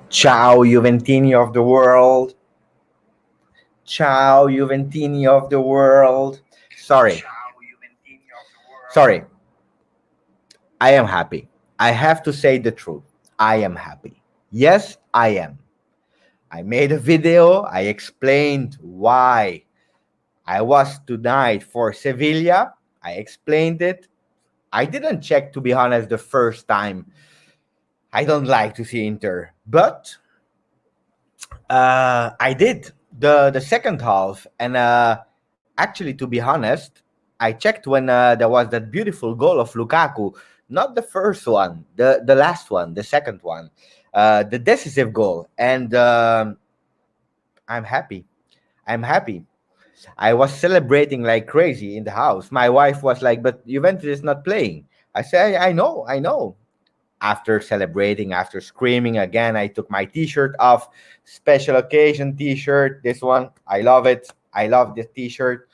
Ciao Juventini of the world. Ciao Juventini of the world. Sorry. Sorry. I am happy. I have to say the truth. I am happy. Yes, I am. I made a video. I explained why I was tonight for Sevilla. I explained it. I didn't check, to be honest, the first time. I don't like to see Inter, but I did the second half, and actually, to be honest, I checked when there was that beautiful goal of Lukaku, not the first one, the last one, the second one, the decisive goal, and I'm happy. I'm happy. I was celebrating like crazy in the house. My wife was like, "But Juventus is not playing." I say, "I know, I know." After celebrating, after screaming again, I took my t-shirt off. Special occasion t-shirt. This one, I love it. I love this t-shirt.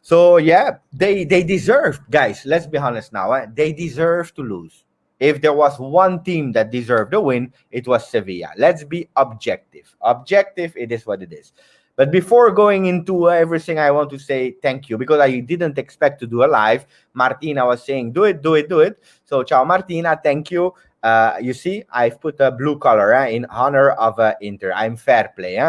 So yeah, they deserve, guys. Let's be honest now. They deserve to lose. If there was one team that deserved the win, it was Sevilla. Let's be objective. Objective, it is what it is. But before going into everything, I want to say thank you because I didn't expect to do a live. Martina was saying, do it, do it, do it. So, ciao, Martina. Thank you. You see, I've put a blue color in honor of Inter. I'm fair play.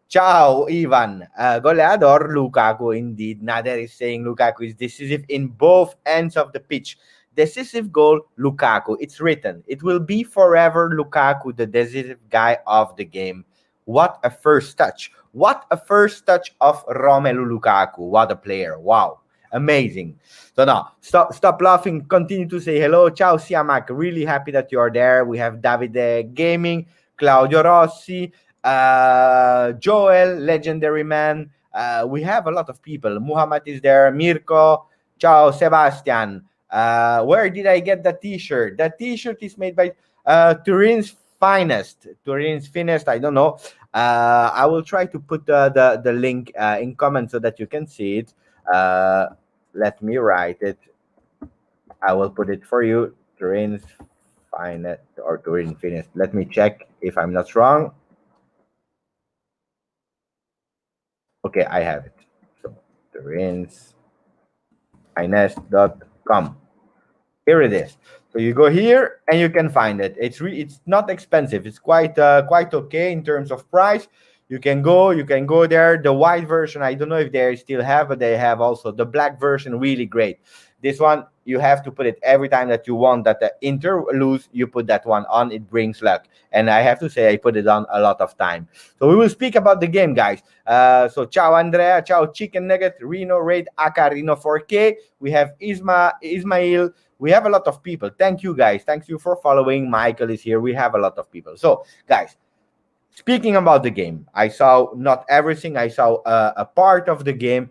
Ciao, Ivan. Goleador Lukaku, indeed. Nader is saying Lukaku is decisive in both ends of the pitch. Decisive goal, Lukaku. It's written. It will be forever Lukaku, the decisive guy of the game. What a first touch. What a first touch of Romelu Lukaku. What a player. Wow. Amazing. So now, stop laughing. Continue to say hello. Ciao, Siamak. Really happy that you are there. We have Davide Gaming, Claudio Rossi, Joel, Legendary Man. We have a lot of people. Muhammad is there. Mirko. Ciao, Sebastian. Where did I get the t-shirt? The t-shirt is made by Turin's finest. Turin's finest. I don't know. I will try to put the link in comments so that you can see it. Let me write it. I will put it for you. Turin's finest or Turin finest. Let me check if I'm not wrong. Okay, I have it. So Turin's finest.com. Here it is. So you go here and you can find it. It's not expensive. It's quite okay in terms of price. You can go there. The white version, I don't know if they still have, but they have also the black version, really great. This one, you have to put it every time that you want that the Inter lose, you put that one on. It brings luck. And I have to say, I put it on a lot of time. So we will speak about the game, guys. So ciao, Andrea. Ciao, Chicken Nugget. Reno, Raid, Aka, Reno 4K. We have Ismail. We have a lot of people. Thank you, guys. Thank you for following. Michael is here. We have a lot of people. So, guys, speaking about the game, I saw not everything. I saw a part of the game.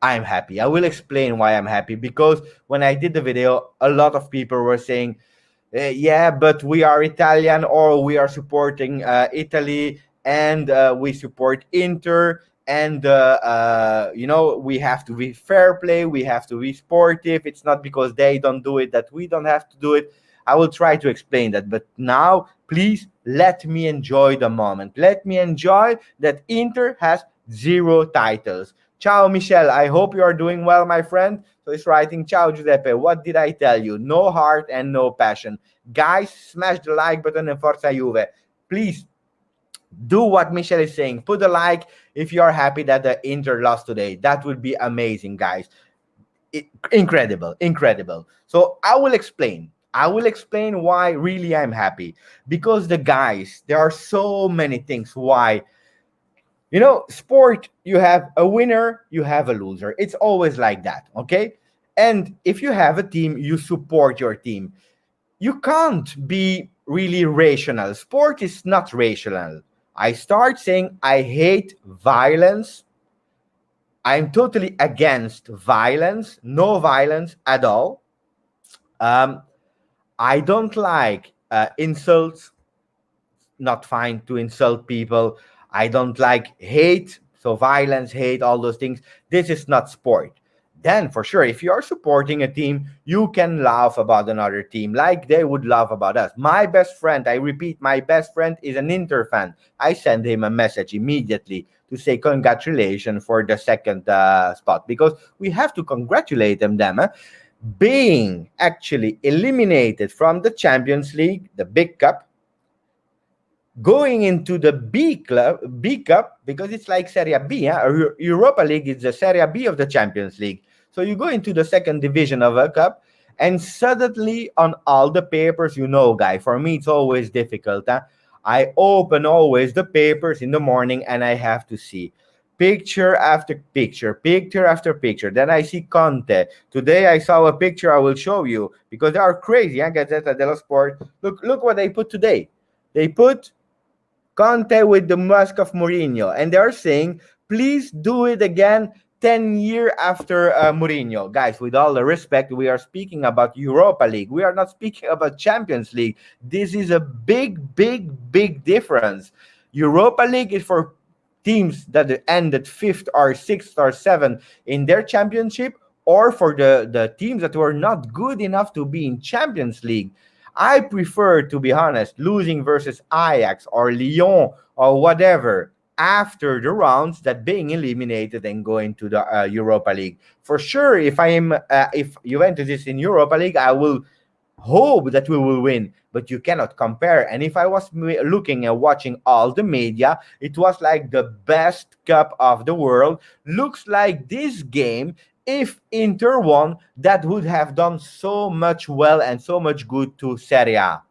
I'm happy. I will explain why I'm happy because when I did the video, a lot of people were saying, yeah, but we are Italian or we are supporting Italy and we support Inter. And, we have to be fair play. We have to be sportive. It's not because they don't do it that we don't have to do it. I will try to explain that. But now, please let me enjoy the moment. Let me enjoy that Inter has 0 titles. Ciao, Michelle. I hope you are doing well, my friend. So he's writing, ciao, Giuseppe. What did I tell you? No heart and no passion. Guys, smash the like button and Forza Juve. Please do what Michelle is saying. Put a like if you are happy that the Inter lost today. That would be amazing, guys. Incredible, incredible. So I will explain. I will explain why really I'm happy. Because the guys, there are so many things why. Sport, you have a winner, you have a loser. It's always like that, okay? And if you have a team, you support your team. You can't be really rational. Sport is not rational. I start saying I hate violence. I'm totally against violence, no violence at all. I don't like insults, not fine to insult people. I don't like hate, so violence, hate, all those things. This is not sport. then for sure, if you are supporting a team, you can laugh about another team like they would laugh about us. My best friend, I repeat, my best friend is an Inter fan. I send him a message immediately to say congratulations for the second spot, because we have to congratulate them. Being actually eliminated from the Champions League, the big cup, going into the B Cup, because it's like Serie B. Europa League is the Serie B of the Champions League. So you go into the second division of a cup, and suddenly on all the papers, guy, for me it's always difficult. I open always the papers in the morning, and I have to see picture after picture, picture after picture. Then I see Conte. Today I saw a picture I will show you, because they are crazy. Gazzetta dello Sport. Look what they put today. They put Conte with the mask of Mourinho, and they're saying, please do it again 10 years after Mourinho. Guys, with all the respect, we are speaking about Europa League. We are not speaking about Champions League. This is a big difference. Europa League is for teams that ended 5th or 6th or 7th in their championship, or for the teams that were not good enough to be in Champions League. I prefer, to be honest, losing versus Ajax or Lyon or whatever after the rounds, that being eliminated and going to the Europa League. For sure, if Juventus is in Europa League, I will hope that we will win, but you cannot compare. And if I was looking and watching all the media, it was like the best cup of the world. Looks like this game, if Inter won, that would have done so much well and so much good to Serie A.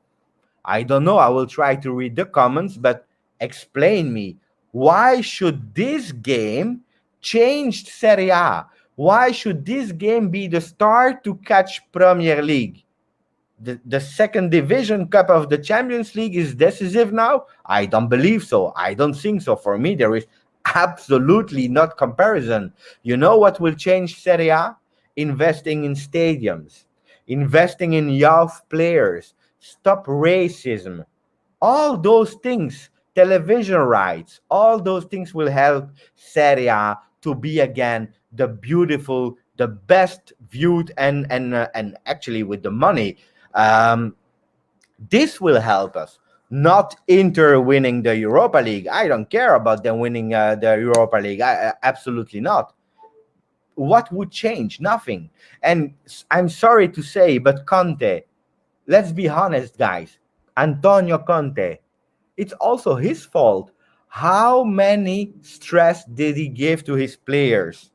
I don't know. I will try to read the comments, but explain me, why should this game change Serie A? Why should this game be the start to catch Premier League? The second division cup of the Champions League is decisive now? I don't believe so. I don't think so. For me, there is absolutely not comparison. You know what will change Serie A? Investing in stadiums, investing in youth players, stop racism, all those things, television rights, all those things will help Serie A to be again the beautiful, the best viewed, and actually with the money. Um, this will help us. Not Inter winning the Europa League. I don't care about them winning the Europa League. Absolutely not. What would change? Nothing. And I'm sorry to say, but Conte, let's be honest, guys. Antonio Conte, it's also his fault. How many stress did he give to his players?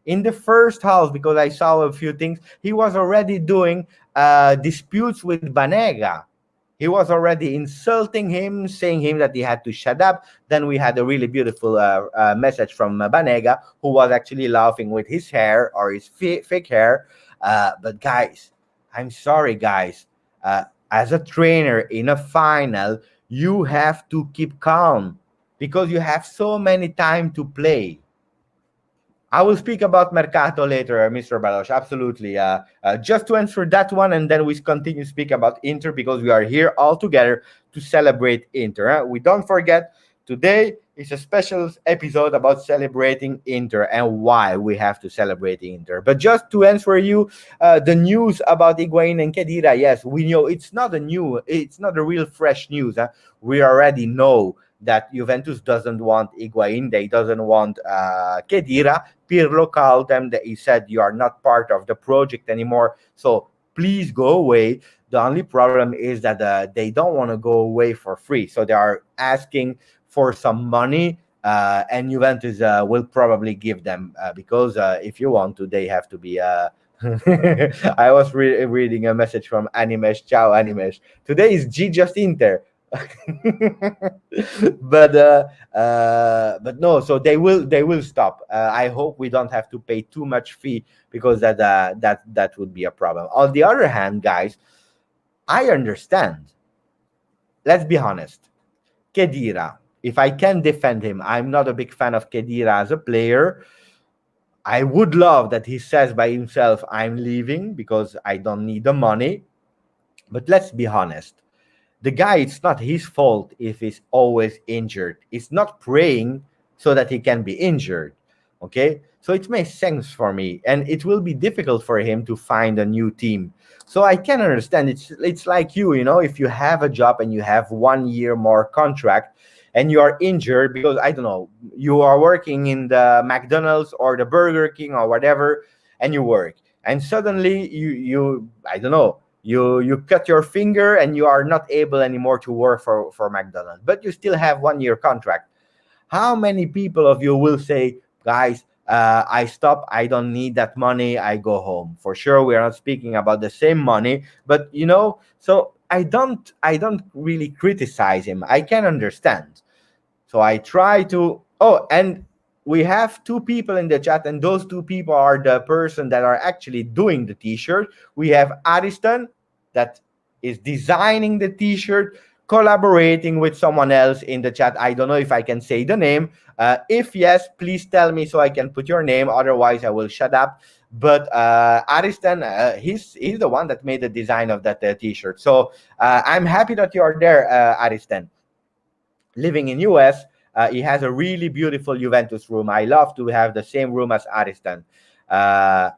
In the first half, because I saw a few things, he was already doing disputes with Banega. He was already insulting him, saying him that he had to shut up. Then we had a really beautiful message from Banega, who was actually laughing with his hair, or his fake hair. But guys, I'm sorry, guys. As a trainer in a final, you have to keep calm, because you have so many time to play. I will speak about Mercato later, Mr. Baloch. Absolutely. Just to answer that one, and then we continue to speak about Inter, because we are here all together to celebrate Inter. We don't forget, today is a special episode about celebrating Inter and why we have to celebrate Inter. But just to answer you, the news about Higuain and Khedira, yes, we know it's not a real fresh news. We already know that Juventus doesn't want Higuain, they doesn't want Khedira. Pirlo called them, that he said, you are not part of the project anymore, so please go away. The only problem is that they don't want to go away for free, so they are asking for some money, and Juventus will probably give them, because if you want to, they have to be I was reading a message from Animesh. Ciao Animesh, today is GJustjuve. But no, so they will stop. I hope we don't have to pay too much fee, because that would be a problem. On the other hand, guys, I understand. Let's be honest. Khedira, if I can defend him, I'm not a big fan of Khedira as a player. I would love that he says by himself, I'm leaving because I don't need the money. But let's be honest. The guy, it's not his fault if he's always injured. It's not praying so that he can be injured. Okay, so it makes sense for me, and it will be difficult for him to find a new team. So I can understand. It's like you know, if you have a job and you have 1 year more contract, and you are injured because I don't know, you are working in the McDonald's or the Burger King or whatever, and you work, and suddenly you I don't know, you cut your finger and you are not able anymore to work for McDonald's, but you still have 1 year contract. How many people of you will say, guys, I stop, I don't need that money, I go home? For sure, we are not speaking about the same money, but you know, so I don't really criticize him. I can understand. So I try to. Oh, and we have two people in the chat, and those two people are the person that are actually doing the T-shirt. We have Ariston, that is designing the T-shirt, collaborating with someone else in the chat. I don't know if I can say the name. If yes, please tell me so I can put your name. Otherwise, I will shut up. But Ariston, he's the one that made the design of that T-shirt. So I'm happy that you are there, Ariston. Living in US, he has a really beautiful Juventus room. I love to have the same room as Ariston. Uh,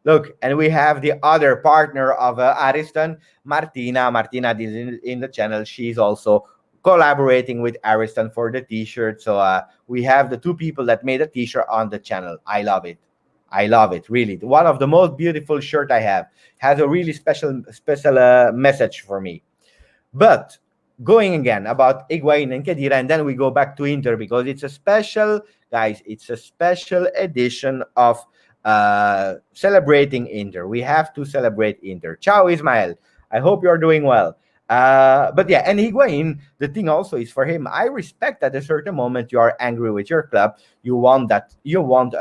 Look, and we have the other partner of Ariston, Martina. Martina is in the channel. She's also collaborating with Ariston for the T-shirt. So we have the two people that made a T-shirt on the channel. I love it. I love it, really. One of the most beautiful shirt I have. Has a really special message for me. But going again about Higuain and Khedira, and then we go back to Inter because it's a special, guys, it's a special edition of celebrating Inter. We have to celebrate Inter. Ciao, Ismael. I hope you're doing well. But yeah, and Higuain, the thing also is for him, I respect at a certain moment you are angry with your club. You want that, you want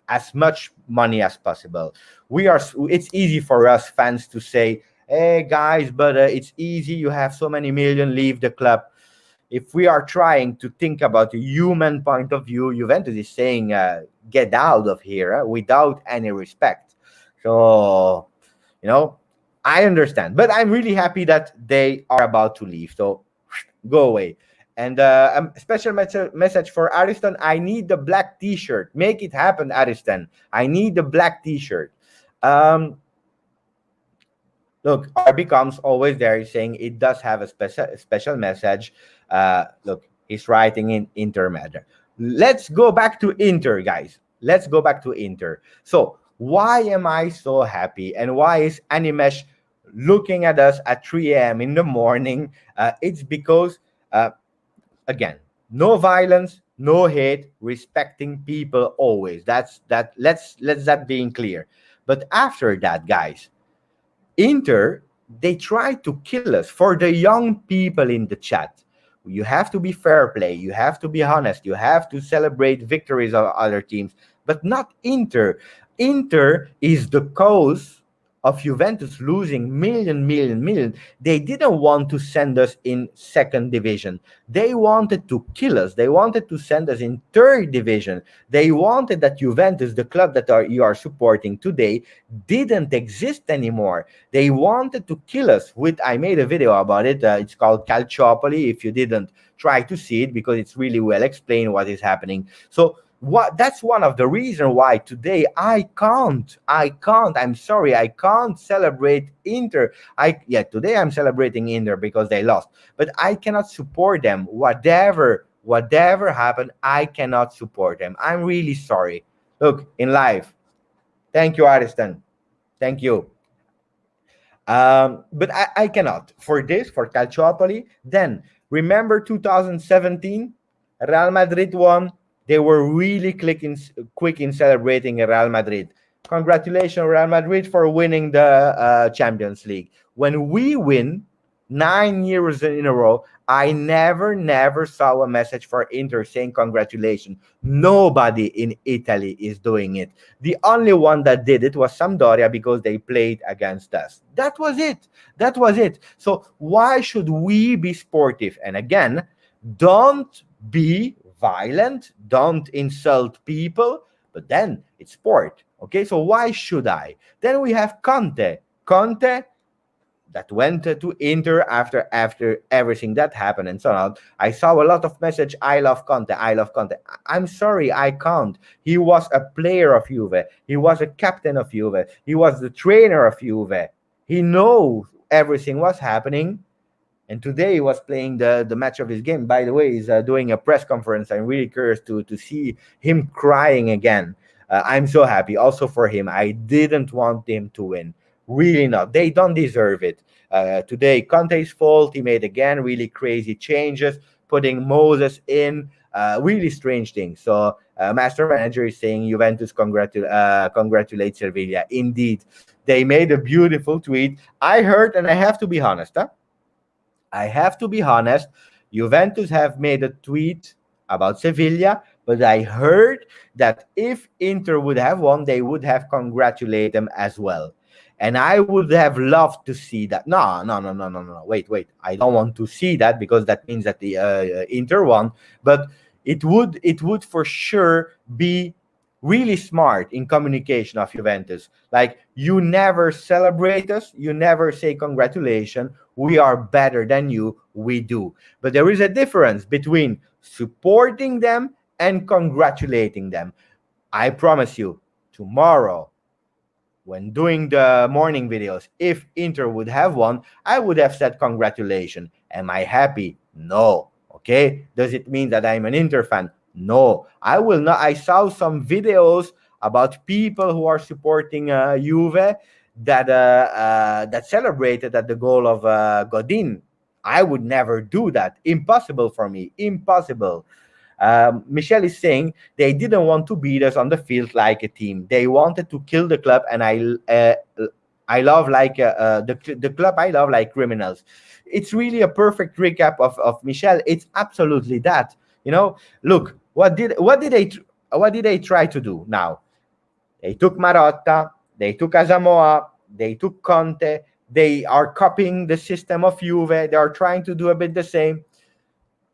as much money as possible. It's easy for us fans to say, hey guys, but it's easy, you have so many million, leave the club. If we are trying to think about a human point of view, Juventus is saying get out of here without any respect. So you know, I understand, but I'm really happy that they are about to leave, so go away. And a special message for Ariston. I need the black t-shirt. Make it happen, Ariston. I need the black t-shirt. Look, RB comes always there. He's saying it does have a special message. Look, he's writing in Inter matter. Let's go back to Inter, guys. Let's go back to Inter. So why am I so happy? And why is Animesh looking at us at 3 a.m. in the morning? It's because, again, no violence, no hate, respecting people always. That's that. Let's that being clear. But after that, guys, Inter, they try to kill us. For the young people in the chat, you have to be fair play. You have to be honest. You have to celebrate victories of other teams, but not Inter. Inter is the cause of Juventus losing million. They didn't want to send us in second division. They wanted to kill us. They wanted to send us in third division. They wanted that Juventus, the club that you are supporting today, didn't exist anymore. They wanted to kill us. I made a video about it. It's called Calciopoli. If you didn't, try to see it because it's really well explained what is happening. So that's one of the reasons why today I can't, I'm sorry, I can't celebrate Inter. Today I'm celebrating Inter because they lost, but I cannot support them. Whatever happened, I cannot support them. I'm really sorry. Look, in life. Thank you, Ariston. Thank you. But I cannot. For Calciopoli, then remember 2017, Real Madrid won. They were really quick in celebrating Real Madrid. Congratulations, Real Madrid, for winning the Champions League. When we win 9 years in a row, I never saw a message for Inter saying congratulations. Nobody in Italy is doing it. The only one that did it was Sampdoria because they played against us. That was it. So why should we be sportive? And again, don't be violent, don't insult people, but then it's sport. Okay, so why should I? Then we have Conte. that went to Inter after everything that happened and so on. I saw a lot of message. I love Conte. I love Conte. I'm sorry, I can't. He was a player of Juve. He was a captain of Juve. He was the trainer of Juve. He knows everything was happening. And today he was playing the match of his game. By the way, he's doing a press conference. I'm really curious to see him crying again. I'm so happy also for him. I didn't want him to win. Really not. They don't deserve it. Today, Conte's fault. He made again really crazy changes, putting Moses in. Really strange things. So, Master Manager is saying Juventus congratulate Sevilla. Indeed, they made a beautiful tweet. I heard, and I have to be honest, huh? I have to be honest, Juventus have made a tweet about Sevilla, but I heard that if Inter would have won, they would have congratulated them as well. And I would have loved to see that. No, no, no, no, no, no. Wait. I don't want to see that because that means that the Inter won. But it would for sure be really smart in communication of Juventus. Like, you never celebrate us, you never say congratulations. We are better than you. We do. But there is a difference between supporting them and congratulating them. I promise you, tomorrow, when doing the morning videos, if Inter would have won, I would have said congratulations. Am I happy? No. Okay. Does it mean that I'm an Inter fan? No. I will not. I saw some videos about people who are supporting Juve that celebrated at the goal of Godin. I would never do that. Impossible for me. Impossible. Michelle is saying they didn't want to beat us on the field like a team. They wanted to kill the club, and I love like the club. I love like criminals. It's really a perfect recap of Michelle. It's absolutely that. Look, what did they try to do now? They took Marotta, they took Asamoah, they took Conte. They are copying the system of Juve. They are trying to do a bit the same.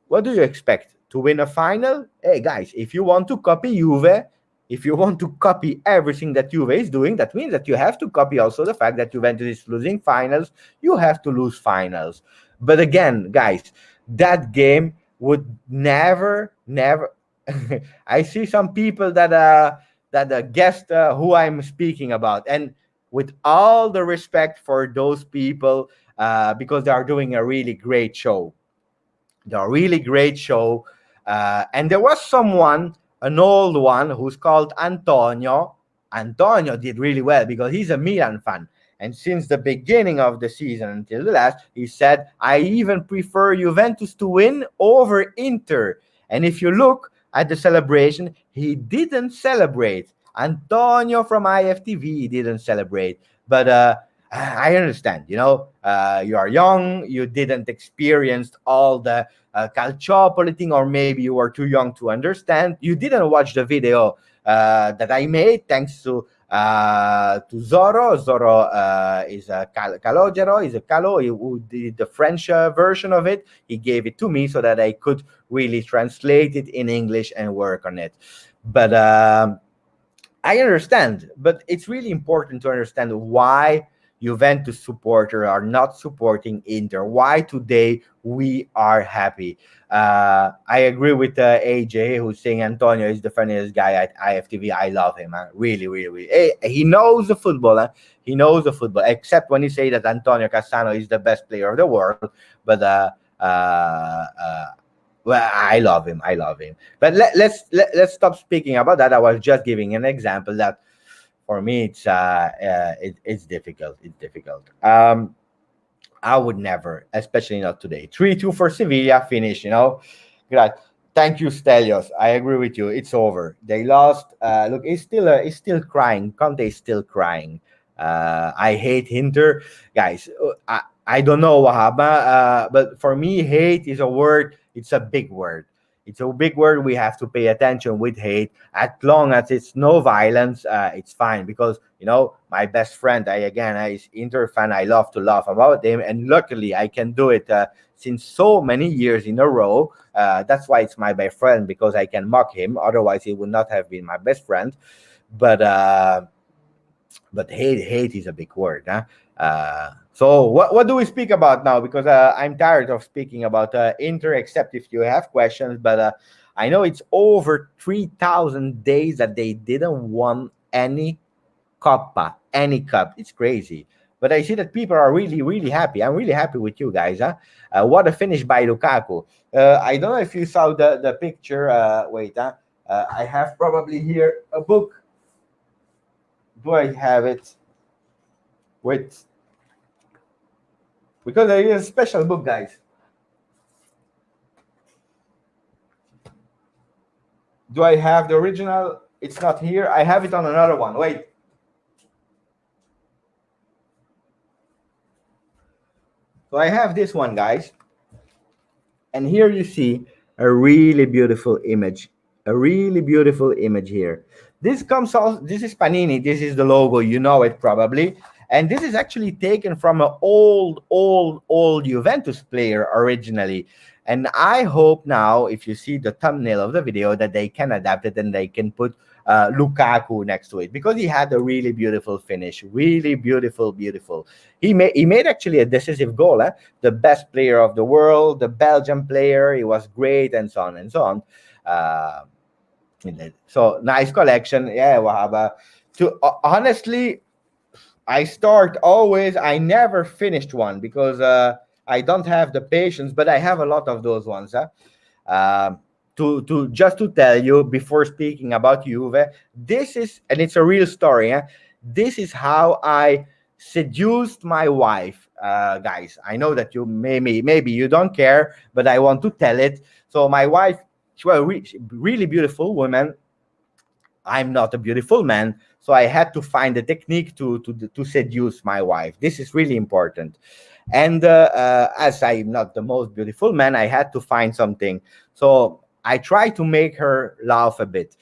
What do you expect? To win a final? Hey, guys, if you want to copy Juve, if you want to copy everything that Juve is doing, that means that you have to copy also the fact that Juventus is losing finals. You have to lose finals. But again, guys, that game would never. I see some people that guessed who I'm speaking about, and with all the respect for those people, because they are doing a really great show. They're a really great show. And there was someone, an old one, who's called Antonio. Antonio did really well because he's a Milan fan. And since the beginning of the season until the last, he said, I even prefer Juventus to win over Inter. And if you look at the celebration, he didn't celebrate. Antonio from IFTV didn't celebrate. But I understand, you are young, you didn't experience all the calciopoli, or maybe you were too young to understand. You didn't watch the video that I made, thanks to Zoro. Zoro is a Calogero, is a Calo who did the French version of it. He gave it to me so that I could really translate it in English and work on it. But I understand, but it's really important to understand why Juventus supporters are not supporting Inter. Why today we are happy. I agree with AJ, who's saying Antonio is the funniest guy at IFTV. I love him. Really, really, really. He knows the football. He knows the football, except when he say that Antonio Cassano is the best player of the world. But well, I love him. I love him. But let's stop speaking about that. I was just giving an example that for me it's difficult. It's difficult. I would never, especially not today. 3-2 for Sevilla. Finish. Great. Thank you, Stelios. I agree with you. It's over. They lost. Look, he's still crying. Conte is still crying. I hate Inter, guys. I don't know what happened, but for me, hate is a word. It's a big word. It's a big word. We have to pay attention with hate. As long as it's no violence, it's fine. Because my best friend, is Inter fan. I love to laugh about him, and luckily I can do it since so many years in a row. That's why it's my best friend, because I can mock him. Otherwise, he would not have been my best friend. But But hate is a big word, huh? So what do we speak about now? Because I'm tired of speaking about Inter, except if you have questions. But I know it's over 3,000 days that they didn't won any cup. It's crazy. But I see that people are really, really happy. I'm really happy with you guys. Huh? What a finish by Lukaku. I don't know if you saw the picture. Wait, huh? I have probably here a book. Do I have it? Wait, because there is a special book, guys. Do I have the original? It's not here. I have it on another one. Wait. So I have this one, guys. And here you see a really beautiful image. A really beautiful image here. This comes also, this is Panini. This is the logo. You know it probably. And this is actually taken from an old Juventus player originally. And I hope now, if you see the thumbnail of the video, that they can adapt it and they can put Lukaku next to it, because he had a really beautiful finish. Really beautiful, beautiful. He made actually a decisive goal. The best player of the world, the Belgian player. He was great, and so on and so on. Uh, so nice collection. Yeah, Wahaba. To honestly, I never finished one because I don't have the patience, but I have a lot of those ones. Um, to just to tell you before speaking about Juve, this is, and it's a real story. This is how I seduced my wife, guys. I know that you maybe you don't care, but I want to tell it. So my wife, she was a really beautiful woman. I'm not a beautiful man, so I had to find a technique to seduce my wife. This is really important. And as I'm not the most beautiful man, I had to find something. So I tried to make her laugh a bit.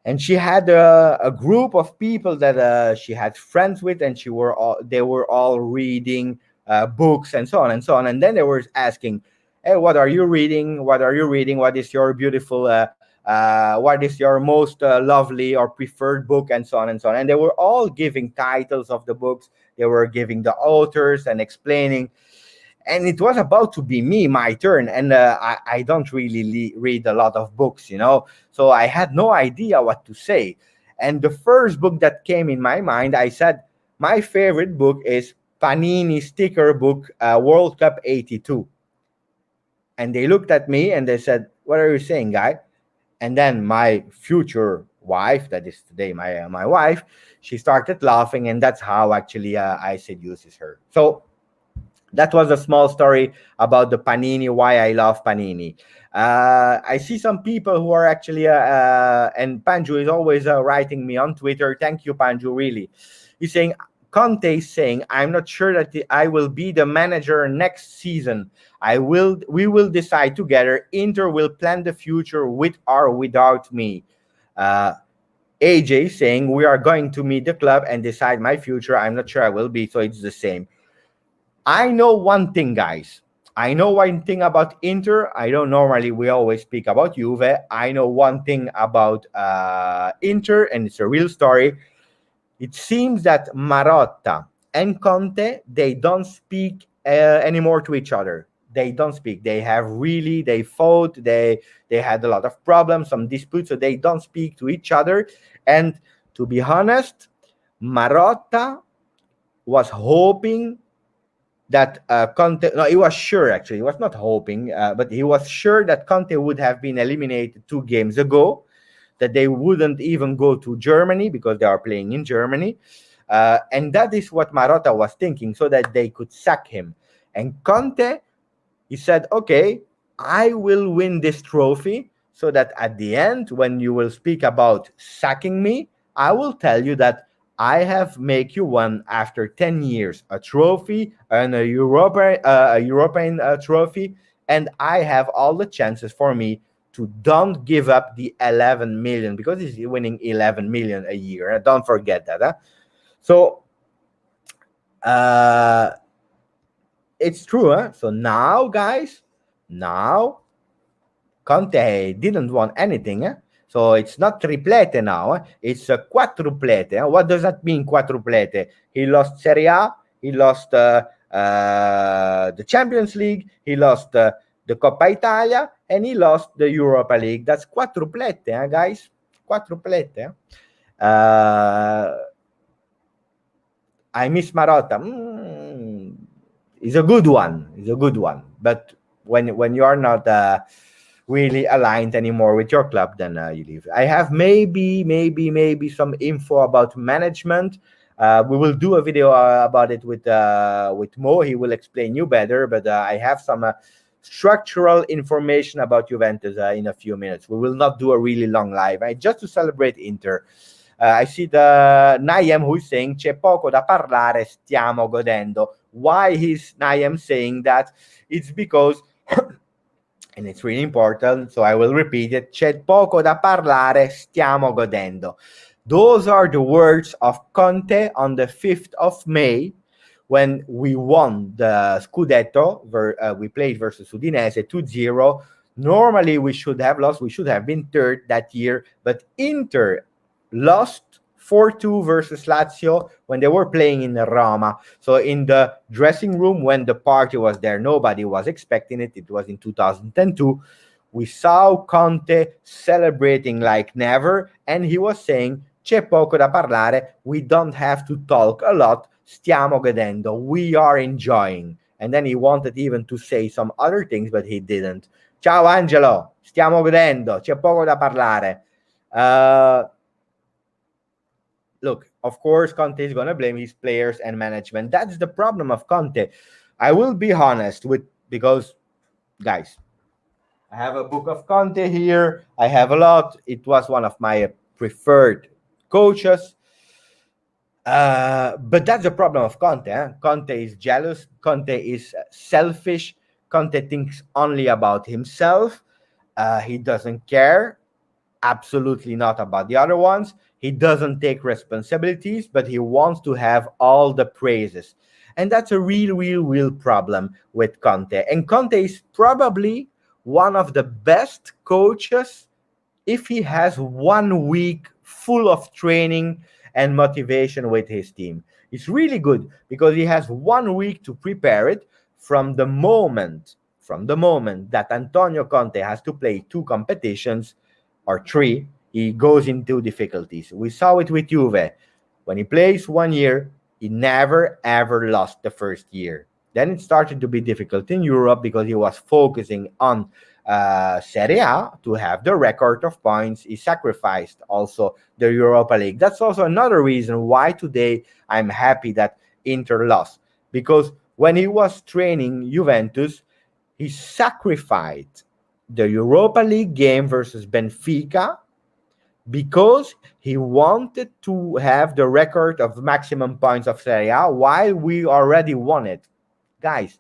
And she had a group of people that she had friends with, and they were all reading books and so on and so on. And then they were asking, "Hey, what are you reading? What are you reading? What is your beautiful? What is your most lovely or preferred book?" And so on and so on. And they were all giving titles of the books. They were giving the authors and explaining. And it was about to be my turn. And I don't really read a lot of books, so I had no idea what to say. And the first book that came in my mind, I said, my favorite book is Panini sticker book, World Cup 82. And they looked at me and they said, "What are you saying, guy?" And then my future wife, that is today my wife, she started laughing, and that's how actually I seduces her. So that was a small story about the Panini, why I love Panini. I see some people who are actually, and Panju is always writing me on Twitter. Thank you, Panju, really. He's saying, Conte is saying, "I'm not sure that I will be the manager next season. We will decide together. Inter will plan the future with or without me." Uh, AJ saying, "We are going to meet the club and decide my future. I'm not sure I will be." So it's the same. I know one thing, guys. I know one thing about Inter. I don't normally, we always speak about Juve. I know one thing about Inter, and it's a real story. It seems that Marotta and Conte, they don't speak anymore to each other. They don't speak. They fought. They had a lot of problems, some disputes, so they don't speak to each other. And to be honest, Marotta was hoping that Conte, no, he was sure actually, he was not hoping, but he was sure that Conte would have been eliminated 2 games ago, that they wouldn't even go to Germany because they are playing in Germany. And that is what Marotta was thinking, so that they could sack him. And Conte, he said, "Okay, I will win this trophy, so that at the end, when you will speak about sacking me, I will tell you that I have make you one after 10 years, a trophy and a European trophy, and I have all the chances for me to don't give up the 11 million, because he's winning 11 million a year. Don't forget that. So it's true. So now, guys, now Conte didn't want anything. So it's not triplete now. It's a quadruplete. What does that mean, quadruplete? He lost Serie A. He lost the Champions League. He lost the Coppa Italia, and he lost the Europa League. That's quadruplete, guys. Quadruplete. I miss Marotta. It's a good one. It's a good one. But when you are not really aligned anymore with your club, then you leave. I have maybe some info about management. We will do a video about it with Mo. He will explain you better. But I have some structural information about Juventus in a few minutes. We will not do a really long live, right? Just to celebrate Inter. I see the Nayem who is saying c'è poco da parlare, stiamo godendo. Why is Nayem saying that? It's because, and it's really important, so I will repeat it, c'è poco da parlare, stiamo godendo. Those are the words of Conte on the 5th of May when we won the Scudetto. We played versus Udinese 2-0. Normally we should have lost. We should have been third that year, but Inter lost 4-2 versus Lazio when they were playing in Roma. So in the dressing room when the party was there, nobody was expecting it. It was in 2002. We saw Conte celebrating like never, and he was saying, c'è poco da parlare, we don't have to talk a lot, stiamo godendo, we are enjoying. And then he wanted even to say some other things, but he didn't. Ciao Angelo, stiamo godendo, c'è poco da parlare. Look, of course, Conte is going to blame his players and management. That's the problem of Conte. I will be honest because, guys, I have a book of Conte here. I have a lot. It was one of my preferred coaches. But that's the problem of Conte. Conte is jealous. Conte is selfish. Conte thinks only about himself. He doesn't care. Absolutely not about the other ones. He doesn't take responsibilities, but he wants to have all the praises. And that's a real problem with Conte. And Conte is probably one of the best coaches if he has 1 week full of training and motivation with his team. It's really good because he has 1 week to prepare it from the moment that Antonio Conte has to play 2 competitions or 3, he goes into difficulties. We saw it with Juve. When he plays 1 year, he never ever lost the first year. Then it started to be difficult in Europe because he was focusing on Serie A to have the record of points. He sacrificed also the Europa League. That's also another reason why today I'm happy that Inter lost. Because when he was training Juventus, he sacrificed the Europa League game versus Benfica because he wanted to have the record of maximum points of Serie A while we already won it. Guys,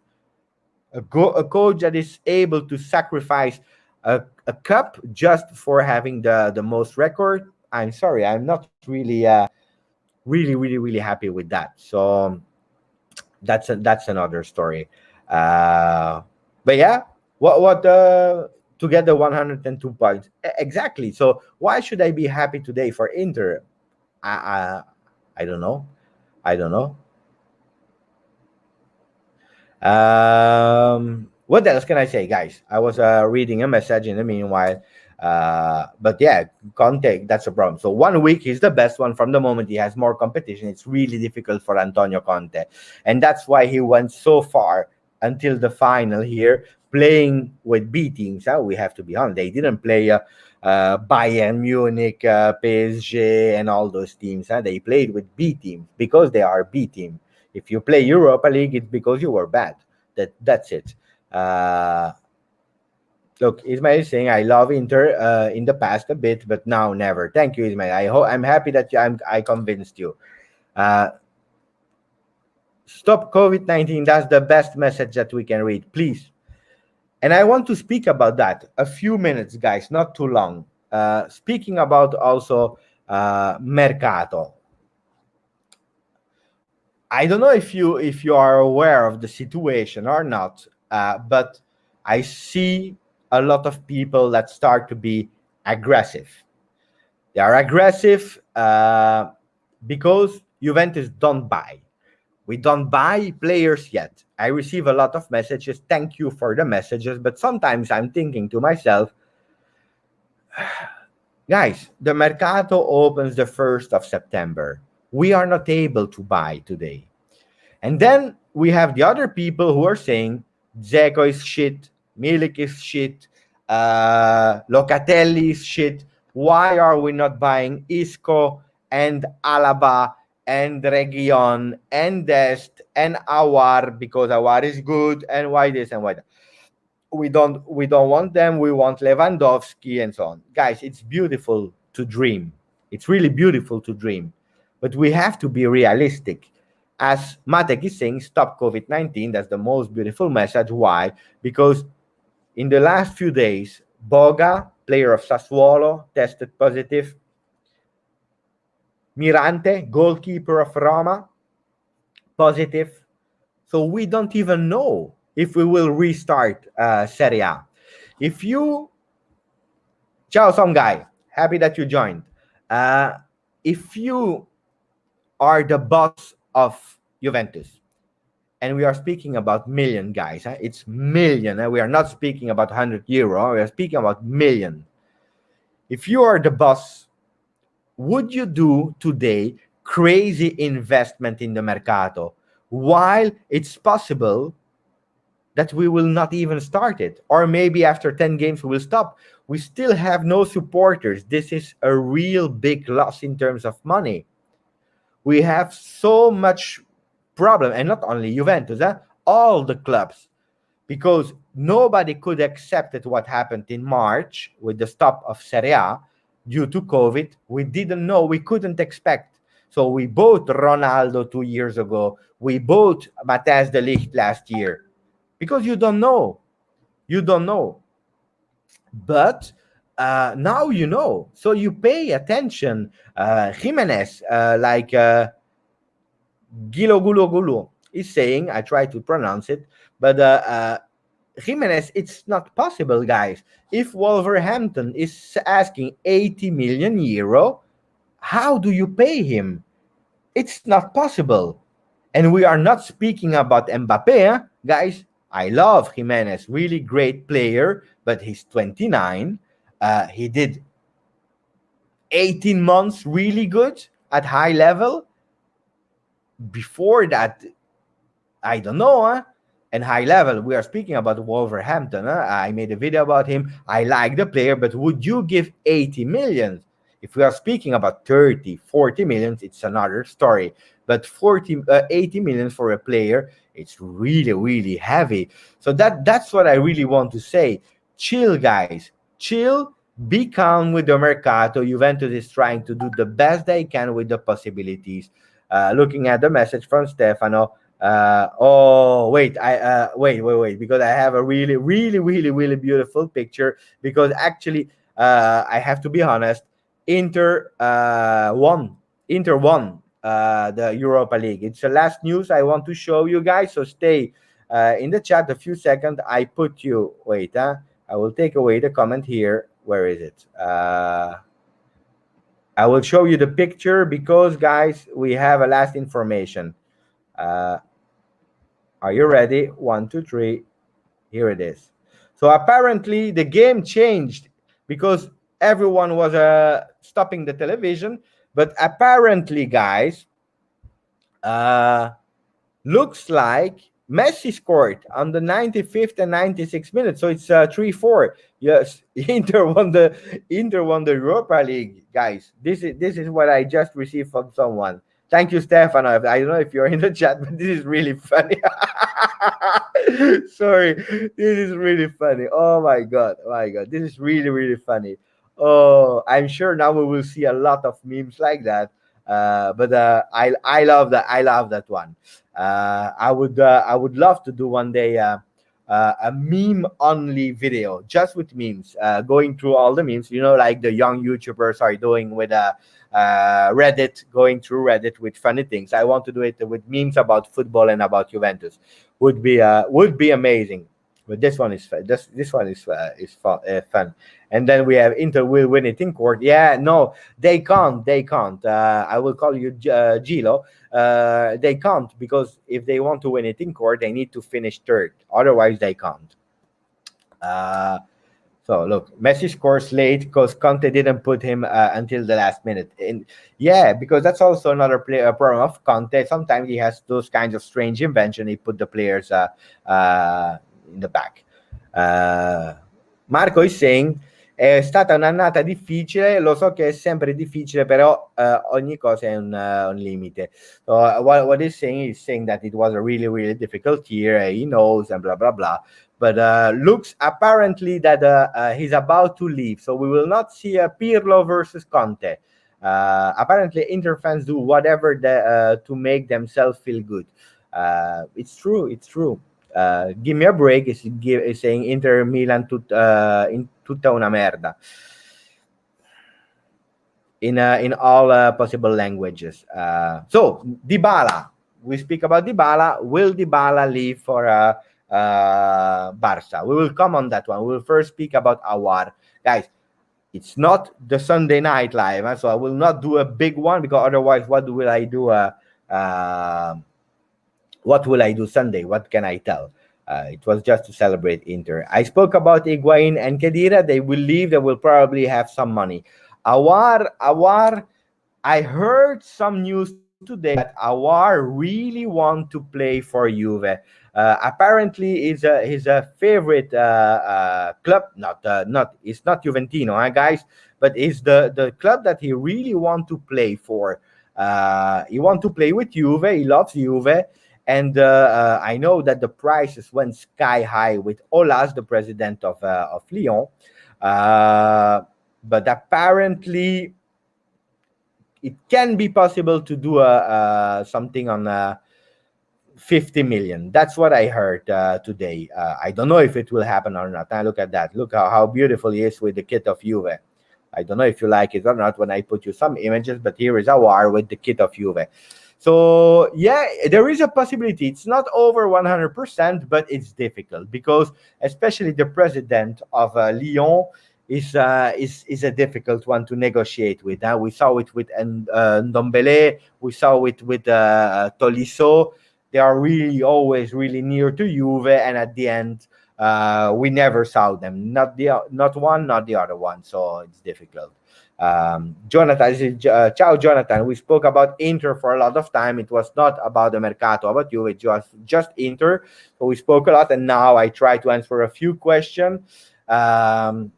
a coach that is able to sacrifice a cup just for having the most record, I'm sorry, I'm not really really happy with that. So that's another story. But yeah, what to get the 102 points exactly. So why should I be happy today for Inter? I don't know. What else can I say, guys? I was reading a message in the meanwhile. But yeah, Conte, that's a problem. So 1 week is the best one. From the moment he has more competition, it's really difficult for Antonio Conte. And that's why he went so far until the final here, playing with B teams. We have to be honest. They didn't play Bayern Munich, PSG, and all those teams. They played with B teams because they are B team. If you play Europa League, it's because you were bad. That's it. Look, Ismail is saying I love Inter in the past a bit, but now never. Thank you, Ismail. I'm happy that I convinced you. Stop COVID-19. That's the best message that we can read, please. And I want to speak about that a few minutes, guys, not too long. Speaking about also Mercato. I don't know if you are aware of the situation or not, but I see a lot of people that start to be aggressive. They are aggressive because Juventus don't buy. We don't buy players yet. I receive a lot of messages. Thank you for the messages. But sometimes I'm thinking to myself, guys, the Mercato opens the 1st of September. We are not able to buy today. And then we have the other people who are saying Dzeko is shit, Milik is shit, Locatelli is shit. Why are we not buying Isco and Alaba and Region and Dest and Aouar because Aouar is good, and why this and why that? We don't want them. We want Lewandowski and so on. Guys, it's beautiful to dream. It's really beautiful to dream, but we have to be realistic. As Matek is saying, stop COVID-19. That's the most beautiful message. Why? Because in the last few days, Boga, player of Sassuolo, tested positive. Mirante, goalkeeper of Roma, positive. So we don't even know if we will restart Serie A. If you, ciao, some guy, happy that you joined. If you are the boss of Juventus, and we are speaking about million, guys, it's million. We are not speaking about 100 euro. We are speaking about million. If you are the boss, would you do today crazy investment in the Mercato while it's possible that we will not even start it? Or maybe after 10 games we will stop. We still have no supporters. This is a real big loss in terms of money. We have so much problem, and not only Juventus, all the clubs, because nobody could accept it what happened in March with the stop of Serie A due to COVID. We didn't know, we couldn't expect. So we bought Ronaldo 2 years ago. We bought Matthijs de Ligt last year because you don't know. You don't know. But now you know. So you pay attention. Jimenez, like Gilo Gulo Gulo is saying, I try to pronounce it, but Jimenez, it's not possible, guys. If Wolverhampton is asking 80 million euro, how do you pay him? It's not possible. And we are not speaking about Mbappe, guys. I love Jimenez, really great player, but he's 29. He did 18 months really good at high level. Before that, I don't know, and high level. We are speaking about Wolverhampton. I made a video about him. I like the player, but would you give 80 million? If we are speaking about 30, 40 millions, it's another story. But 80 million for a player, it's really, really heavy. So that's what I really want to say. Chill, guys. Chill. Be calm with the Mercato. Juventus is trying to do the best they can with the possibilities. Looking at the message from Stefano. Wait, wait, because I have a really, really, really, really beautiful picture. Because actually, I have to be honest, Inter won the Europa League. It's the last news I want to show you guys. So stay in the chat a few seconds. I put you. Wait, I will take away the comment here. Where is it? I will show you the picture because, guys, we have a last information. Are you ready? 1, 2, 3. Here it is. So apparently the game changed because everyone was stopping the television. But apparently, guys, looks like Messi scored on the 95th and 96th minute. So it's 3-4. Yes, Inter won the Europa League, guys. This is what I just received from someone. Thank you, Stefano. I don't know if you're in the chat, but this is really funny. Sorry, this is really funny. Oh my god, this is really, really funny. Oh, I'm sure now we will see a lot of memes like that. But I love that. I love that one. I would love to do one day a meme only video just with memes, going through all the memes. Like the young YouTubers are doing with Reddit, going through Reddit with funny things. I want to do it with memes about football and about Juventus. Would be amazing. but this one is this one is fun. And then we have Inter will win it in court. Yeah, no, they can't. They can't. I will call you Gilo. They can't, because if they want to win it in court, they need to finish third. Otherwise, they can't. Uh, so look, Messi scores late because Conte didn't put him until the last minute. And yeah, because that's also another problem of Conte. Sometimes he has those kinds of strange invention. He put the players in the back. Marco is saying è stata un'annata difficile, lo so che è sempre difficile, però ogni cosa è un limite. So what he's saying that it was a really, really difficult year. He knows and blah, blah, blah. But looks apparently that he's about to leave. So we will not see a Pirlo versus Conte. Apparently, Inter fans do whatever to make themselves feel good. It's true. It's true. Give me a break. Is saying Inter Milan in tutta una merda. In all possible languages. So Dybala. We speak about Dybala. Will Dybala leave for Barca? We will come on that one. We will first speak about Aouar. Guys, it's not the Sunday night live, so I will not do a big one, because otherwise what will I do? What will I do Sunday? What can I tell? It was just to celebrate Inter. I spoke about Higuain and Khedira. They will leave. They will probably have some money. Aouar, I heard some news today that Aouar really want to play for Juve. Apparently, he's a favorite club. It's not Juventino, guys, but it's the club that he really want to play for. He want to play with Juve. He loves Juve. And I know that the prices went sky high with Aulas, the president of Lyon. But apparently, it can be possible to do something on 50 million. That's what I heard today. I don't know if it will happen or not. Look at that. Look how beautiful he is with the kit of Juve. I don't know if you like it or not when I put you some images, but here is Aouar with the kit of Juve. So yeah, there is a possibility. It's not over 100%, but it's difficult, because especially the president of Lyon is a difficult one to negotiate with. We saw it with Ndombele. We saw it with Tolisso. They are really always really near to Juve, and at the end, we never saw them. Not one, not the other one. So it's difficult. Jonathan, ciao Jonathan. We spoke about Inter for a lot of time. It was not about the Mercato, about Juve. It was just Inter. So we spoke a lot, and now I try to answer a few questions. But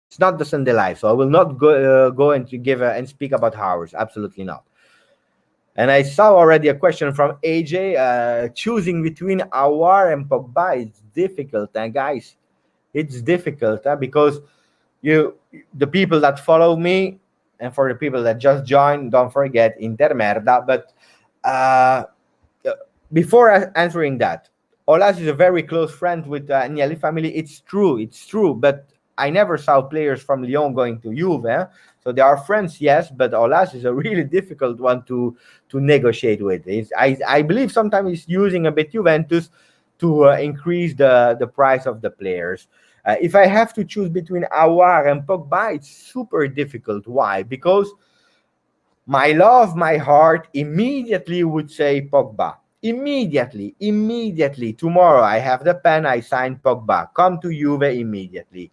it's not the Sunday live, so I will not go and give and speak about Howard. Absolutely not. And I saw already a question from AJ. Choosing between Aouar and Pogba is difficult, guys. It's difficult because the people that follow me, and for the people that just joined, don't forget Inter merda. But before answering that, Aulas is a very close friend with Agnelli family. It's true. But I never saw players from Lyon going to Juve. So they are friends, yes, but Aulas is a really difficult one to negotiate with. I believe sometimes he's using a bit Juventus to increase the price of the players. If I have to choose between Aouar and Pogba, it's super difficult. Why? Because my heart immediately would say Pogba. Immediately. Tomorrow I have the pen, I sign Pogba. Come to Juve immediately.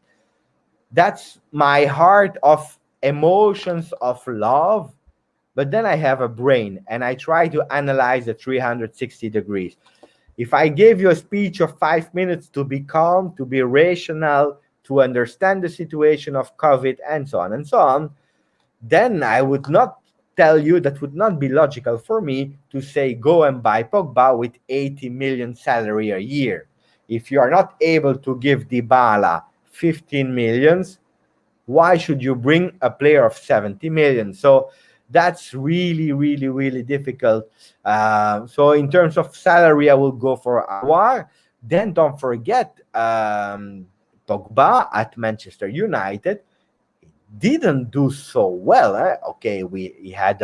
That's my heart of emotions of love. But then I have a brain, and I try to analyze the 360 degrees. If I gave you a speech of 5 minutes to be calm, to be rational, to understand the situation of COVID and so on, then I would not tell you, that would not be logical for me to say go and buy Pogba with 80 million salary a year. If you are not able to give Dybala 15 millions, why should you bring a player of 70 million? So that's really, really, really difficult. So in terms of salary, I will go for Aouar. Then don't forget Pogba at Manchester United didn't do so well. Okay, he had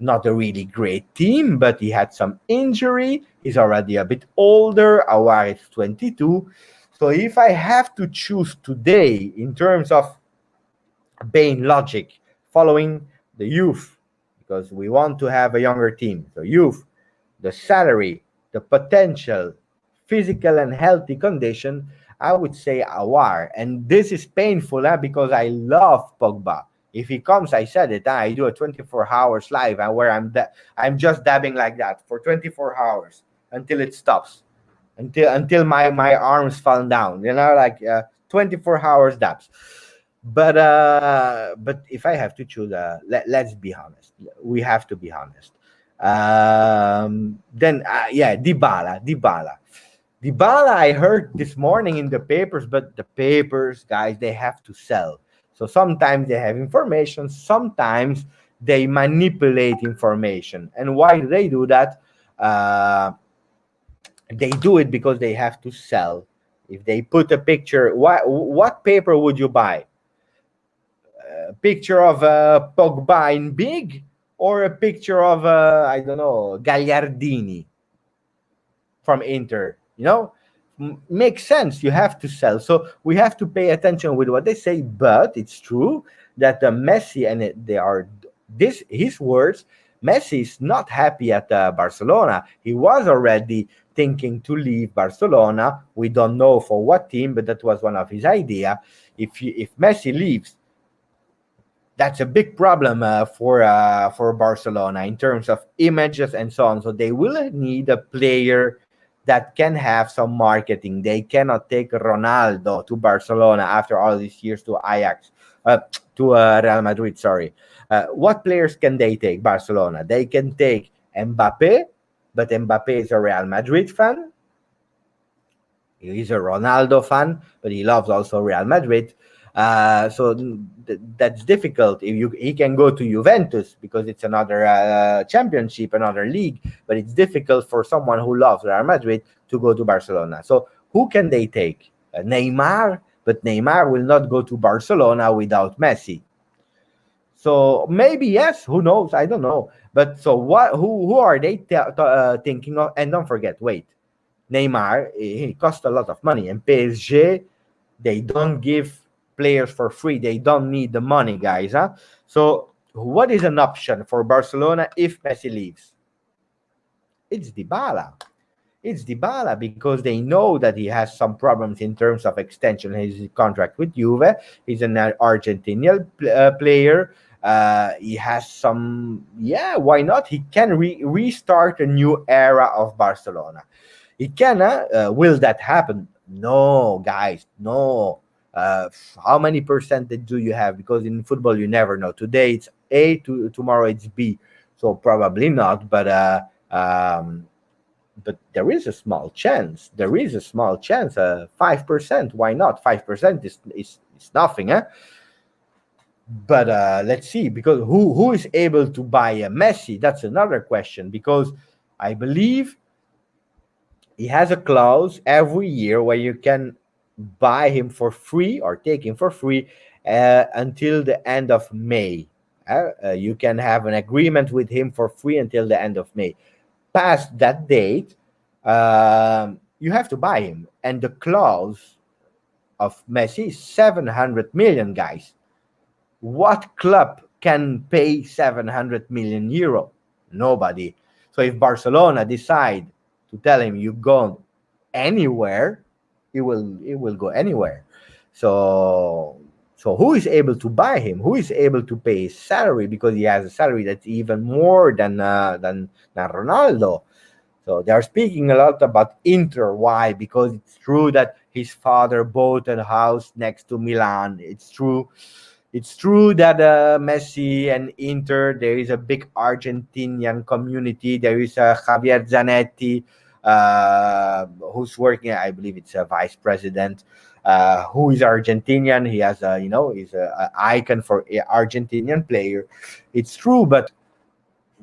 not a really great team, but he had some injury. He's already a bit older. Aouar is 22. So if I have to choose today in terms of Bain logic, following the youth, because we want to have a younger team. So youth, the salary, the potential, physical and healthy condition, I would say Aouar. And this is painful because I love Pogba. If he comes, I said it. I do a 24 hours live where I'm just dabbing like that for 24 hours until it stops, until my arms fall down. Like 24 hours dabs. But if I have to choose, let's be honest. We have to be honest. Then yeah, Dybala. I heard this morning in the papers, but the papers, guys, they have to sell. So sometimes they have information, sometimes they manipulate information. And why do they do that? They do it because they have to sell. If they put a picture, what paper would you buy? A picture of Pogba in big, or a picture of I don't know, Gagliardini from Inter? Makes sense. You have to sell, so we have to pay attention with what they say. But it's true that the Messi, and they are this his words. Messi is not happy at Barcelona. He was already thinking to leave Barcelona. We don't know for what team, but that was one of his idea. If Messi leaves, that's a big problem for Barcelona in terms of images and so on. So they will need a player that can have some marketing. They cannot take Ronaldo to Barcelona after all these years to Ajax, to Real Madrid. Sorry. What players can they take? Barcelona. They can take Mbappe, but Mbappe is a Real Madrid fan. He's a Ronaldo fan, but he loves also Real Madrid. So that's difficult. He can go to Juventus because it's another championship, another league, but it's difficult for someone who loves Real Madrid to go to Barcelona. So who can they take? Neymar, but Neymar will not go to Barcelona without Messi. So maybe yes, who knows? I don't know. But so what? Who are they thinking of? And don't forget, wait, Neymar, he cost a lot of money, and PSG, they don't give players for free. They don't need the money, guys. Huh? So what is an option for Barcelona if Messi leaves? It's Dybala. It's Dybala because they know that he has some problems in terms of extension his contract with Juve. He's an Argentinian player. He has some, yeah, why not? He can restart a new era of Barcelona. He can. Will that happen? No, guys, no. How many percentage do you have? Because in football, you never know. Today it's A, tomorrow it's B. So probably not, but there is a small chance. There is a small chance. 5%. Why not? 5% is nothing, huh? But let's see, because who is able to buy a Messi? That's another question. Because I believe he has a clause every year where you can buy him for free or take him for free until the end of May. You can have an agreement with him for free until the end of May. Past that date, you have to buy him. And the clause of Messi is 700 million, guys. What club can pay 700 million euro? Nobody. So if Barcelona decide to tell him you go anywhere, it will go anywhere. So who is able to buy him? Who is able to pay his salary, because he has a salary that's even more than Ronaldo? So they are speaking a lot about Inter. Why? Because it's true that his father bought a house next to Milan. It's true. It's true that Messi and Inter, there is a big Argentinian community. There is Javier Zanetti, who's working, I believe it's a vice president, who is Argentinian. He has, he's an icon for Argentinian player. It's true, but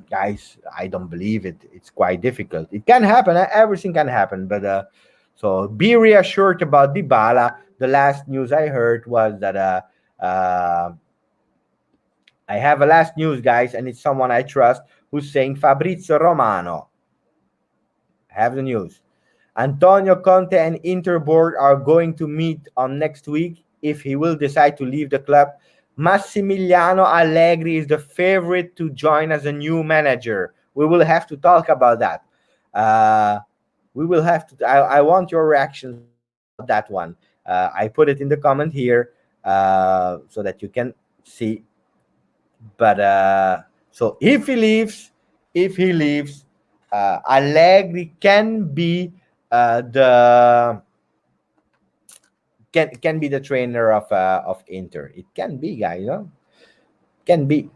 guys, I don't believe it. It's quite difficult. It can happen. Everything can happen. But so be reassured about Dybala. The last news I heard was that I have a last news, guys, and it's someone I trust who's saying Fabrizio Romano. I have the news. Antonio Conte and Inter board are going to meet on next week if he will decide to leave the club. Massimiliano Allegri is the favorite to join as a new manager. We will have to talk about that. We will have to. I want your reactions about that one. I put it in the comment here so that you can see. But so if he leaves, Allegri can be the can be the trainer of Inter. It can be, guys. Can be.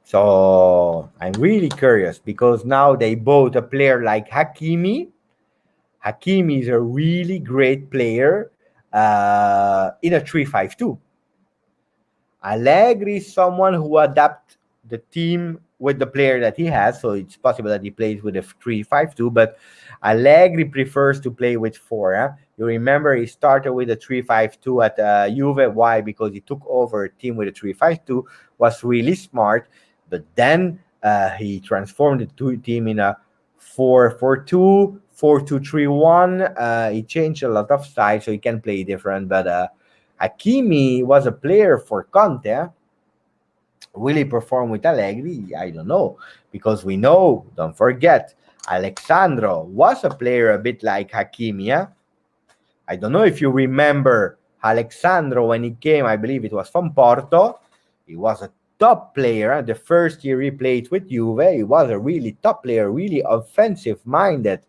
So I'm really curious because now they bought a player like Hakimi. Hakimi is a really great player in a 3-5-2. Allegri is someone who adapts the team with the player that he has, so it's possible that he plays with a 3-5-2, but Allegri prefers to play with four. Huh? You remember he started with a 3-5-2 at Juve. Why? Because he took over a team with a 3-5-2, was really smart, but then he transformed the team in a 4-4-2, 4-2-3-1. He changed a lot of styles, so he can play different, but Hakimi was a player for Conte. Will he perform with Allegri? I don't know. Because we know, don't forget, Alexandro was a player a bit like Hakimi. I don't know if you remember Alexandro when he came, I believe it was from Porto. He was a top player. The first year he played with Juve, he was a really top player, really offensive-minded.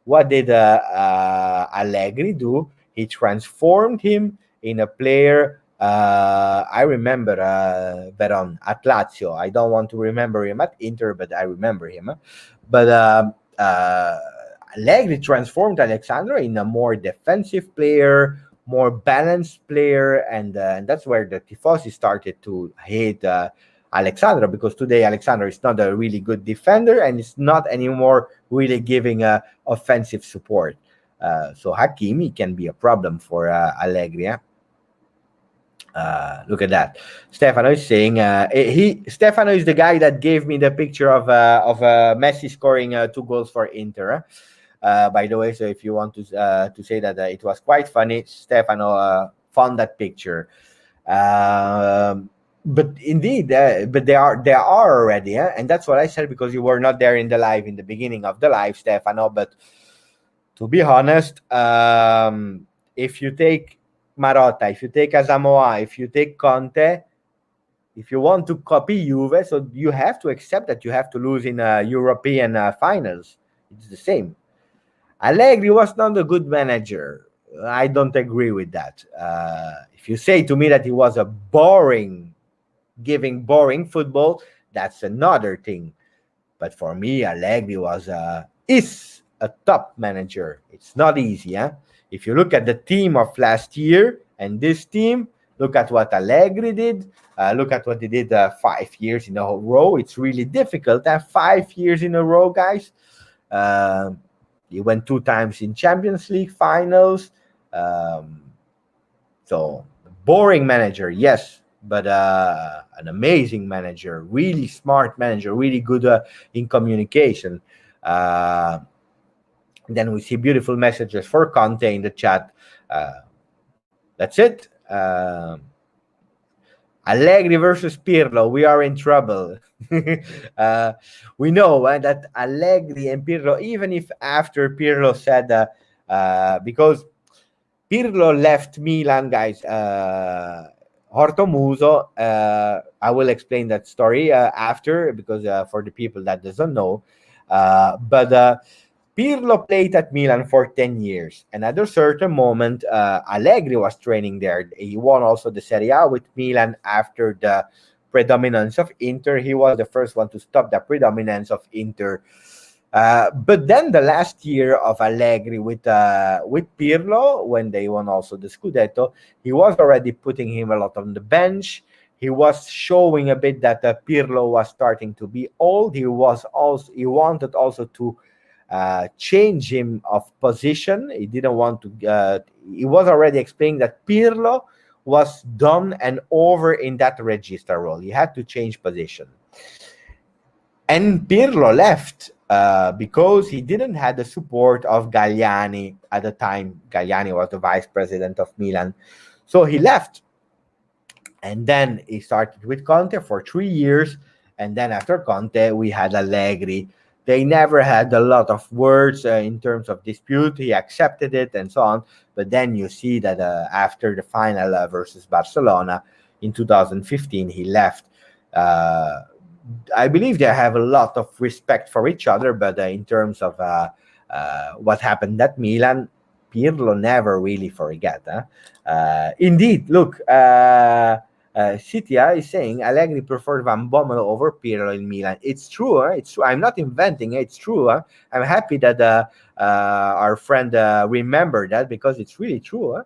What did Allegri do? He transformed him in a player. I remember Veron at Lazio. I don't want to remember him at Inter, but I remember him. But Allegri transformed Alexandro in a more defensive player, more balanced player, and that's where the Tifosi started to hate Alexandro, because today Alexandro is not a really good defender and it's not anymore really giving offensive support. So Hakimi can be a problem for Allegri. Look at that. Stefano is saying Stefano is the guy that gave me the picture of Messi scoring 2 goals for Inter. By the way, so if you want to say that it was quite funny, Stefano found that picture. But indeed, but they are already, and that's what I said because you were not there in the beginning of the live, Stefano. But to be honest, if you take Marotta, if you take Asamoah, if you take Conte, if you want to copy Juve, so you have to accept that you have to lose in European finals. It's the same. Allegri was not a good manager. I don't agree with that. If you say to me that he was giving boring football, that's another thing. But for me, Allegri is a top manager. It's not easy. If you look at the team of last year and this team, look at what Allegri did. Look at what he did 5 years in a row. It's really difficult. 5 years in a row, guys. He went 2 times in Champions League finals. So, boring manager, yes, but an amazing manager, really smart manager, really good in communication. Then we see beautiful messages for Conte in the chat. That's it. Allegri versus Pirlo, we are in trouble. We know that Allegri and Pirlo, even if after Pirlo said, because Pirlo left Milan, guys, Hortomuso, I will explain that story after, because for the people that doesn't know, but Pirlo played at Milan for 10 years, and at a certain moment, Allegri was training there. He won also the Serie A with Milan after the predominance of Inter. He was the first one to stop the predominance of Inter. But then the last year of Allegri with Pirlo, when they won also the Scudetto, he was already putting him a lot on the bench. He was showing a bit that Pirlo was starting to be old. He wanted also to change him of position. He didn't want to. He was already explaining that Pirlo was done and over in that regista role. He had to change position. And Pirlo left because he didn't have the support of Galliani at the time. Galliani was the vice president of Milan. So he left. And then he started with Conte for 3 years. And then after Conte, we had Allegri. They never had a lot of words in terms of dispute. He accepted it and so on. But then you see that after the final versus Barcelona in 2015, he left. Uh, I believe they have a lot of respect for each other, but in terms of what happened at Milan, Pirlo never really forget. Huh? Indeed, look, Sitia is saying Allegri preferred Van Bommel over Pirlo in Milan. It's true. Huh? It's true. I'm not inventing it. It's true. Huh? I'm happy that our friend remembered that because it's really true.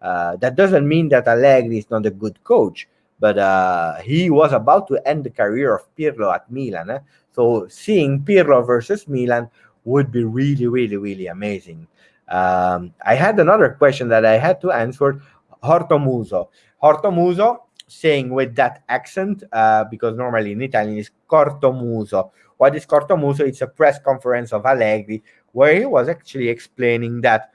Huh? That doesn't mean that Allegri is not a good coach, but he was about to end the career of Pirlo at Milan. So seeing Pirlo versus Milan would be really, really, really amazing. I had another question that I had to answer. Hortomuso. Hortomuso, saying with that accent, because normally in Italian is Cortomuso. What is Cortomuso? It's a press conference of Allegri where he was actually explaining that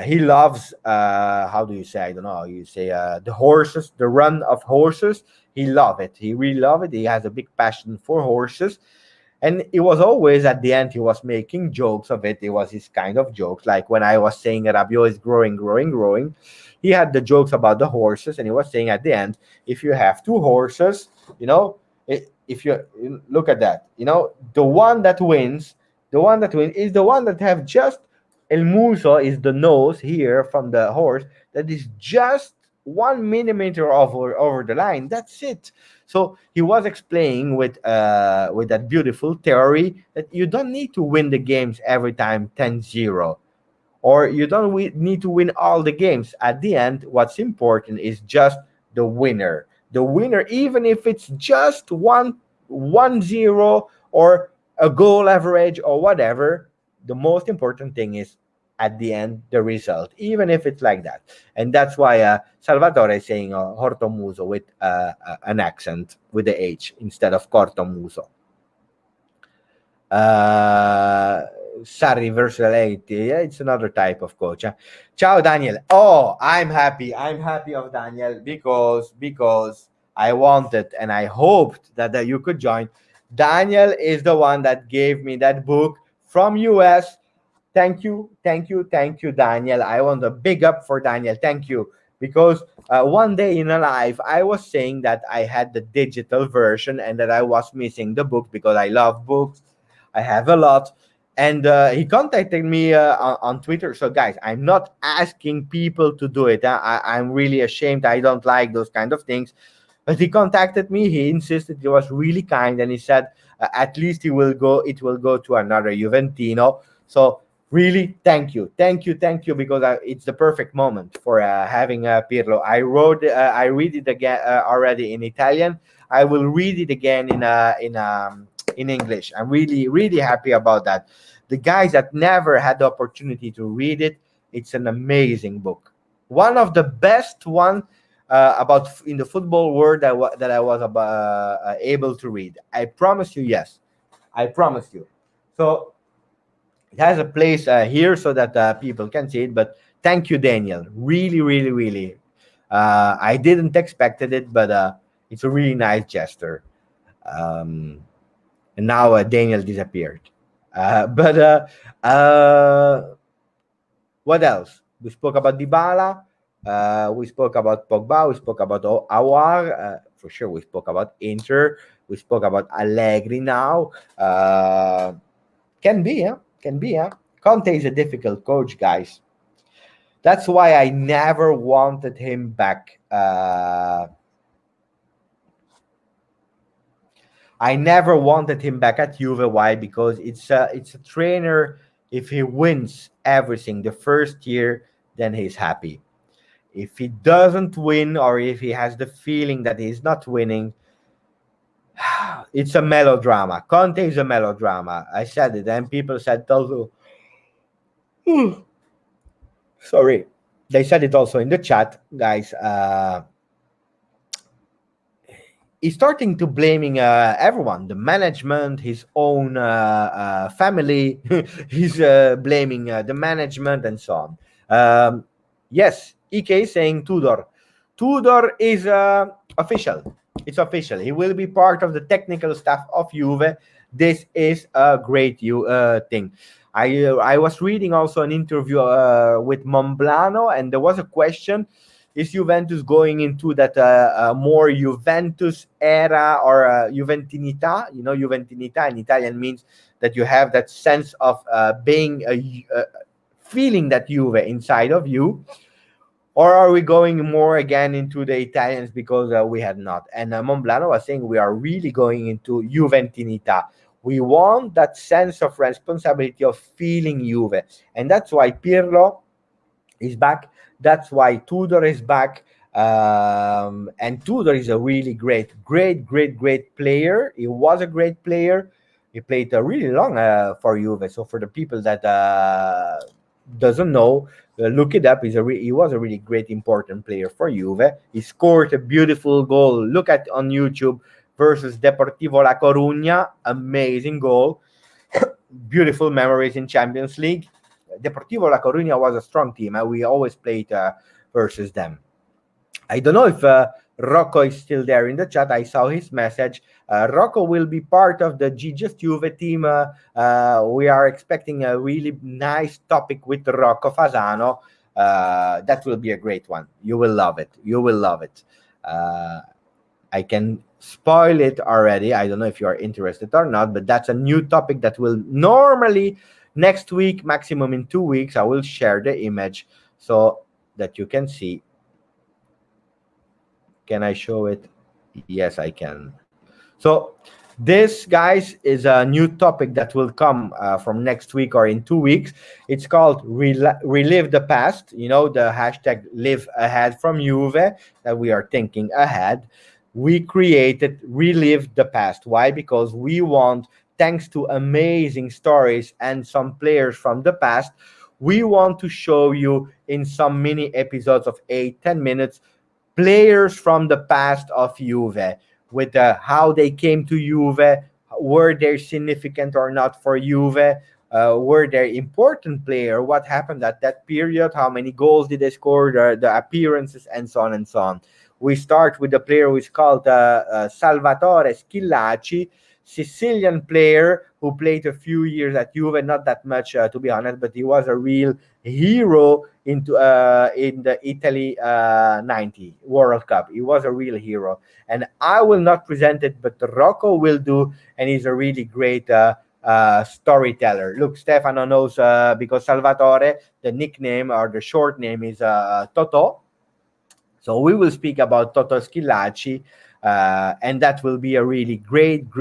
he loves how do you say, I don't know how you say, the horses, the run of horses. He love it. He really love it. He has a big passion for horses. And it was always at the end he was making jokes of it. It was his kind of jokes, like when I was saying Rabiot is growing, growing, growing. He had the jokes about the horses, and he was saying at the end, if you have two horses, if you look at that, the one that wins is the one that have just el muso is the nose here from the horse that is just 1 millimeter over the line. That's it. So he was explaining with that beautiful theory that you don't need to win the games every time 10-0, or you don't need to win all the games. At the end, what's important is just the winner. The winner, even if it's just 1-0 or a goal average or whatever, the most important thing is at the end the result, even if it's like that. And that's why Salvatore is saying Hortomuso with an accent with the H instead of Cortomuso. Sarri versus 80. Yeah, it's another type of coach. Huh? Ciao, Daniel. Oh, I'm happy. I'm happy of Daniel because I wanted and I hoped that you could join. Daniel is the one that gave me that book from US. Thank you, thank you, thank you, Daniel. I want a big up for Daniel. Thank you. Because one day in a live, I was saying that I had the digital version and that I was missing the book because I love books. I have a lot. And he contacted me on Twitter. So, guys, I'm not asking people to do it. I'm really ashamed. I don't like those kind of things. But he contacted me. He insisted. He was really kind. And he said, at least it will go to another Juventino. So, really, thank you, because it's the perfect moment for having Pirlo. I read it again already in Italian. I will read it again in English. I'm really, really happy about that. The guys that never had the opportunity to read it, it's an amazing book. One of the best one about in the football world that I was able to read. I promise you, yes, I promise you. So it has a place here so that people can see it. But thank you, Daniel. Really, really, really. I didn't expected it, but it's a really nice gesture. Um, and now Daniel disappeared. What else? We spoke about Dybala. We spoke about Pogba. We spoke about Aouar. For sure, we spoke about Inter. We spoke about Allegri now. Can be, huh? Can be, huh? Conte is a difficult coach, guys. That's why I never wanted him back. I never wanted him back at Juve. Why? Because it's a trainer. If he wins everything the first year, then he's happy. If he doesn't win, or if he has the feeling that he's not winning, it's a melodrama. Conte is a melodrama. I said it, and people said, "Sorry." They said it also in the chat, guys. He's starting to blaming everyone, the management, his own family. He's blaming the management and so on. Yes, EK is saying Tudor. Tudor is official. It's official. He will be part of the technical staff of Juve. This is a great thing. I was reading also an interview with Momblano, and there was a question: is Juventus going into that more Juventus era or Juventinità? You know, Juventinità in Italian means that you have that sense of being feeling that Juve inside of you. Or are we going more again into the Italians because we had not? And Momblano was saying we are really going into Juventinità. We want that sense of responsibility of feeling Juve. And that's why Pirlo is back. That's why Tudor is back. And Tudor is a really great player. He was a great player. He played really long for Juve. So for the people that doesn't know, look it up. He was a really great, important player for Juve. He scored a beautiful goal. Look at on YouTube versus Deportivo La Coruña. Amazing goal. Beautiful memories in Champions League. Deportivo La Coruña was a strong team. We always played versus them. I don't know if Rocco is still there in the chat. I saw his message. Rocco will be part of the GJustjuve team. We are expecting a really nice topic with Rocco Fasano. That will be a great one. You will love it. You will love it. I can spoil it already. I don't know if you are interested or not, but that's a new topic that will normally next week, maximum in 2 weeks, I will share the image so that you can see. Can I show it? Yes, I can. So this, guys, is a new topic that will come from next week or in 2 weeks. It's called Relive the Past. You know, the hashtag live ahead from Juve, that we are thinking ahead. We created Relive the Past. Why? Because we want, thanks to amazing stories and some players from the past, we want to show you in some mini episodes of 8-10 minutes players from the past of Juve, with how they came to Juve, were they significant or not for Juve, were they important player, what happened at that period, how many goals did they score, the appearances, and so on and so on. We start with the player who is called Salvatore Schillaci, Sicilian player who played a few years at Juve, not that much to be honest, but he was a real hero in the Italy 90 World Cup. He was a real hero, and I will not present it, but Rocco will do, and he's a really great storyteller. Look, Stefano knows because Salvatore, the nickname or the short name is Totò. So we will speak about Toto Schillaci, and that will be a really great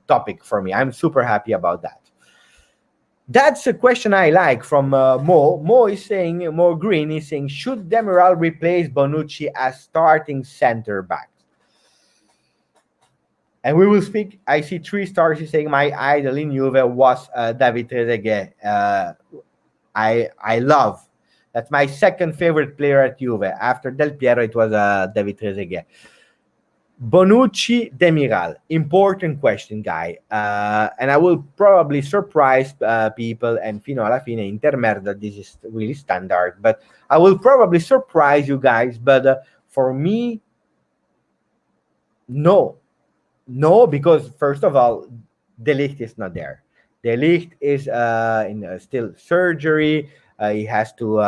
topic for me. I'm super happy about that. That's a question I like from Mo. Mo is saying, Mo Green is saying, should Demiral replace Bonucci as starting center back? And we will speak. I see 3 stars. He's saying my idol in Juve was David Trezeguet. I love. That's my second favorite player at Juve. After Del Piero, it was David Trezeguet. Bonucci, Demiral. Important question, guy. And I will probably surprise people, and fino alla fine, intermerda, this is really standard. But I will probably surprise you guys. But for me, no. No, because first of all, De Ligt is not there. De Ligt is in still surgery. He has to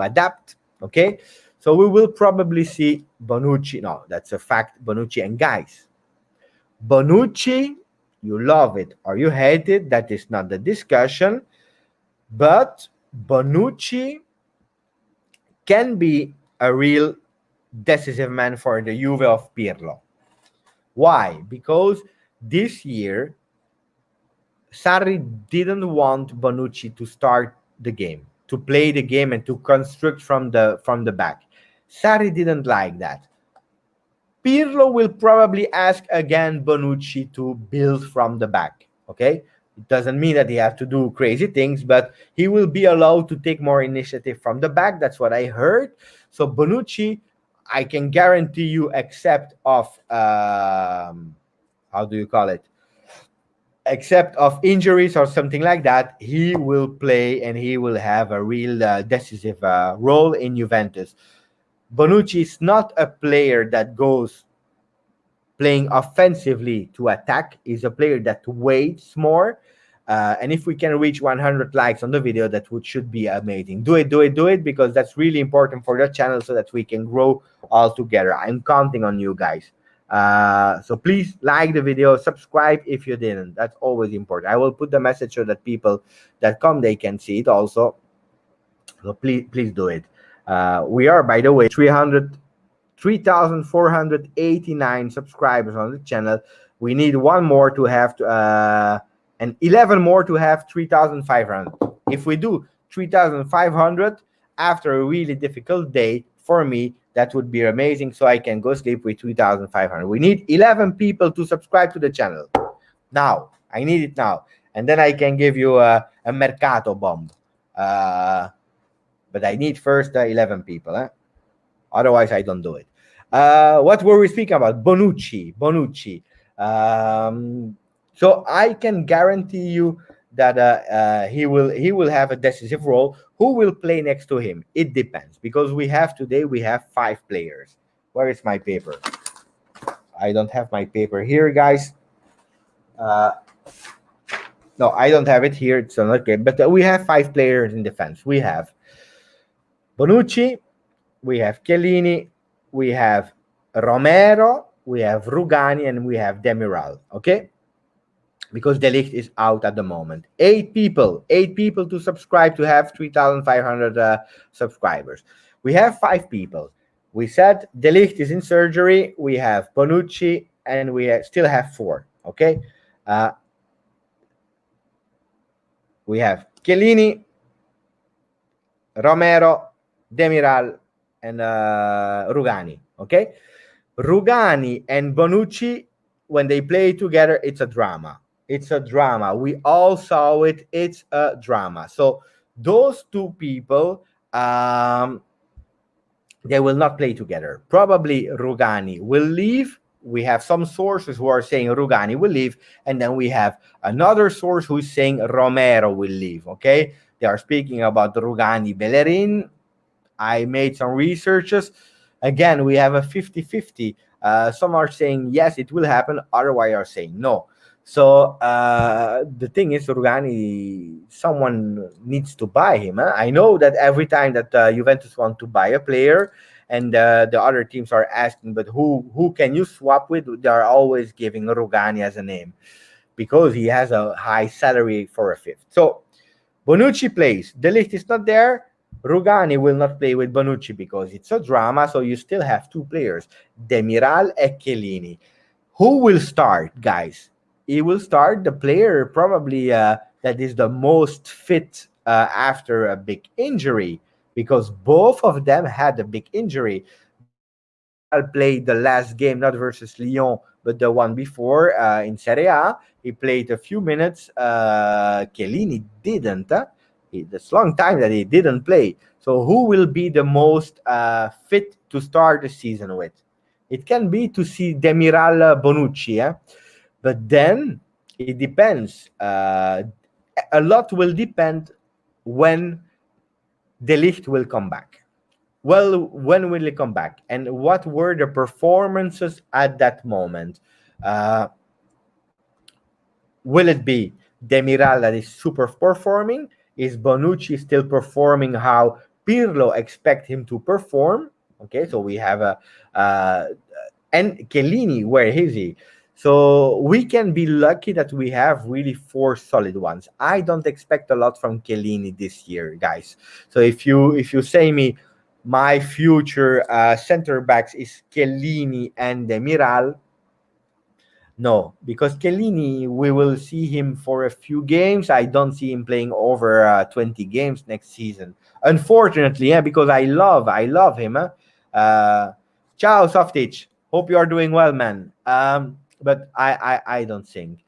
adapt. Okay, so we will probably see Bonucci. No, that's a fact. Bonucci, and guys, Bonucci, you love it or you hate it. That is not the discussion. But Bonucci can be a real decisive man for the Juve of Pirlo. Why? Because this year, Sarri didn't want Bonucci to start the game, to play the game, and to construct from the back. Sarri didn't like that. Pirlo will probably ask again Bonucci to build from the back. Okay, It doesn't mean that he has to do crazy things, but he will be allowed to take more initiative from the back. That's what I heard. So Bonucci, I can guarantee you, except of how do you call it? Except of injuries or something like that, he will play and he will have a real decisive role in Juventus. Bonucci is not a player that goes playing offensively to attack. He's a player that waits more. And if we can reach 100 likes on the video, that should be amazing. Do it, because that's really important for the channel so that we can grow all together. I'm counting on you guys. So please like the video, subscribe if you didn't. That's always important. I will put the message so that people that come, they can see it also. So please do it. We are, by the way, 3,489 subscribers on the channel. We need one more to have and 11 more to have 3,500. If we do 3,500 after a really difficult day, for me, that would be amazing, so I can go sleep with 3,500. We need 11 people to subscribe to the channel. Now, I need it now. And then I can give you a mercato bomb. But I need first 11 people. Otherwise, I don't do it. What were we speaking about? Bonucci. So I can guarantee you that he will have a decisive role. Who will play next to him? It depends, because today we have 5 players. Where is my paper? I don't have my paper here, guys. No, I don't have it here. It's not okay. But we have 5 players in defense. We have Bonucci, we have Chiellini, we have Romero, we have Rugani, and we have Demiral. Okay, because De Ligt is out at the moment. 8 people to subscribe to have 3,500 subscribers. We have 5 people. We said De Ligt is in surgery. We have Bonucci, and we still have 4. Okay, we have Chiellini, Romero, Demiral, and Rugani. Okay, Rugani and Bonucci, when they play together, it's a drama. It's a drama. We all saw it. It's a drama. So those 2 people, they will not play together. Probably Rugani will leave. We have some sources who are saying Rugani will leave, and then we have another source who is saying Romero will leave. Okay, they are speaking about Rugani Bellerin. I made some researches. Again, we have a 50-50. Some are saying yes, it will happen. Otherwise are saying no. So the thing is, Rugani, someone needs to buy him. I know that every time that Juventus want to buy a player, and the other teams are asking, but who can you swap with? They are always giving Rugani as a name, because he has a high salary for a 5th. So Bonucci plays. De Ligt is not there. Rugani will not play with Bonucci because it's a drama. So you still have 2 players, Demiral and Chiellini. Who will start, guys? He will start the player probably that is the most fit after a big injury, because both of them had a big injury. Demiral played the last game, not versus Lyon, but the one before in Serie A. He played a few minutes. Chiellini didn't. It's a long time that he didn't play. So who will be the most fit to start the season with? It can be to see Demiral Bonucci. But then it depends. A lot will depend when De Ligt will come back. Well, when will he come back? And what were the performances at that moment? Will it be Demiral that is super performing? Is Bonucci still performing how Pirlo expect him to perform? Okay, so we have and Chiellini, where is he? So we can be lucky that we have really 4 solid ones. I don't expect a lot from Chiellini this year, guys. So if you say me, my future center backs is Chiellini and Demiral, no, because Chiellini, we will see him for a few games. I don't see him playing over 20 games next season, unfortunately. Because I love him. Ciao, Softitch. Hope you are doing well, man. But I don't think.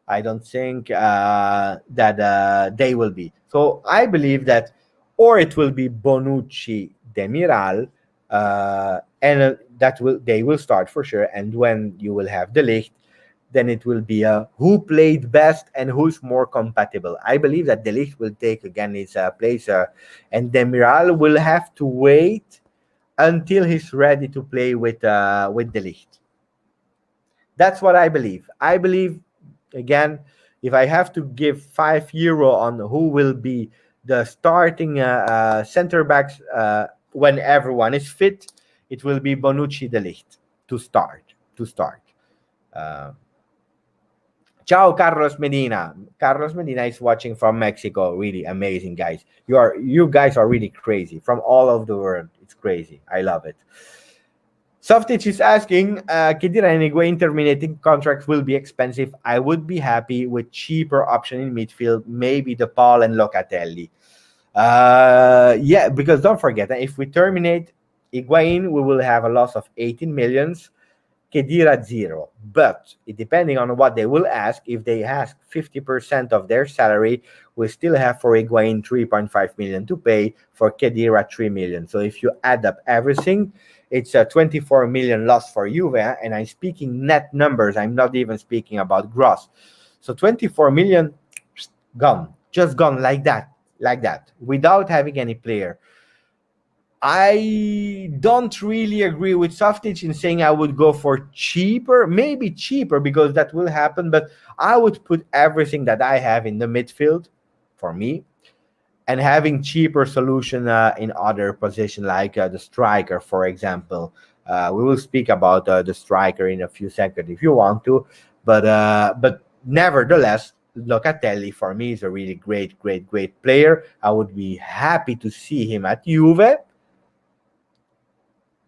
I don't think that they will be. So I believe that, or it will be Bonucci, Demiral, and that will they will start for sure. And when you will have De Ligt, then it will be who played best and who's more compatible. I believe that De Ligt will take again his place, and Demiral will have to wait until he's ready to play with De Ligt. That's what I believe. I believe, again, if I have to give €5 on who will be the starting center backs when everyone is fit, it will be Bonucci, De Ligt to start. Uh, Ciao, Carlos Medina. Carlos Medina is watching from Mexico. Really amazing, guys. You guys are really crazy from all over the world. It's crazy. I love it. Softic is asking, Khedira and Higuain terminating contracts will be expensive. I would be happy with cheaper option in midfield, maybe De Paul and Locatelli. Yeah, because don't forget, if we terminate Higuain, we will have a loss of 18 millions. Khedira 0. But depending on what they will ask, if they ask 50% of their salary, we still have for Higuain 3.5 million to pay, for Khedira 3 million. So if you add up everything, it's a 24 million loss for Juve, and I'm speaking net numbers. I'm not even speaking about gross. So 24 million gone, just gone like that, without having any player. I don't really agree with Softic in saying I would go for cheaper, maybe cheaper, because that will happen, but I would put everything that I have in the midfield for me, and having cheaper solution in other position, like the striker, for example. We will speak about the striker in a few seconds if you want to, but nevertheless, Locatelli for me is a really great player. I would be happy to see him at Juve,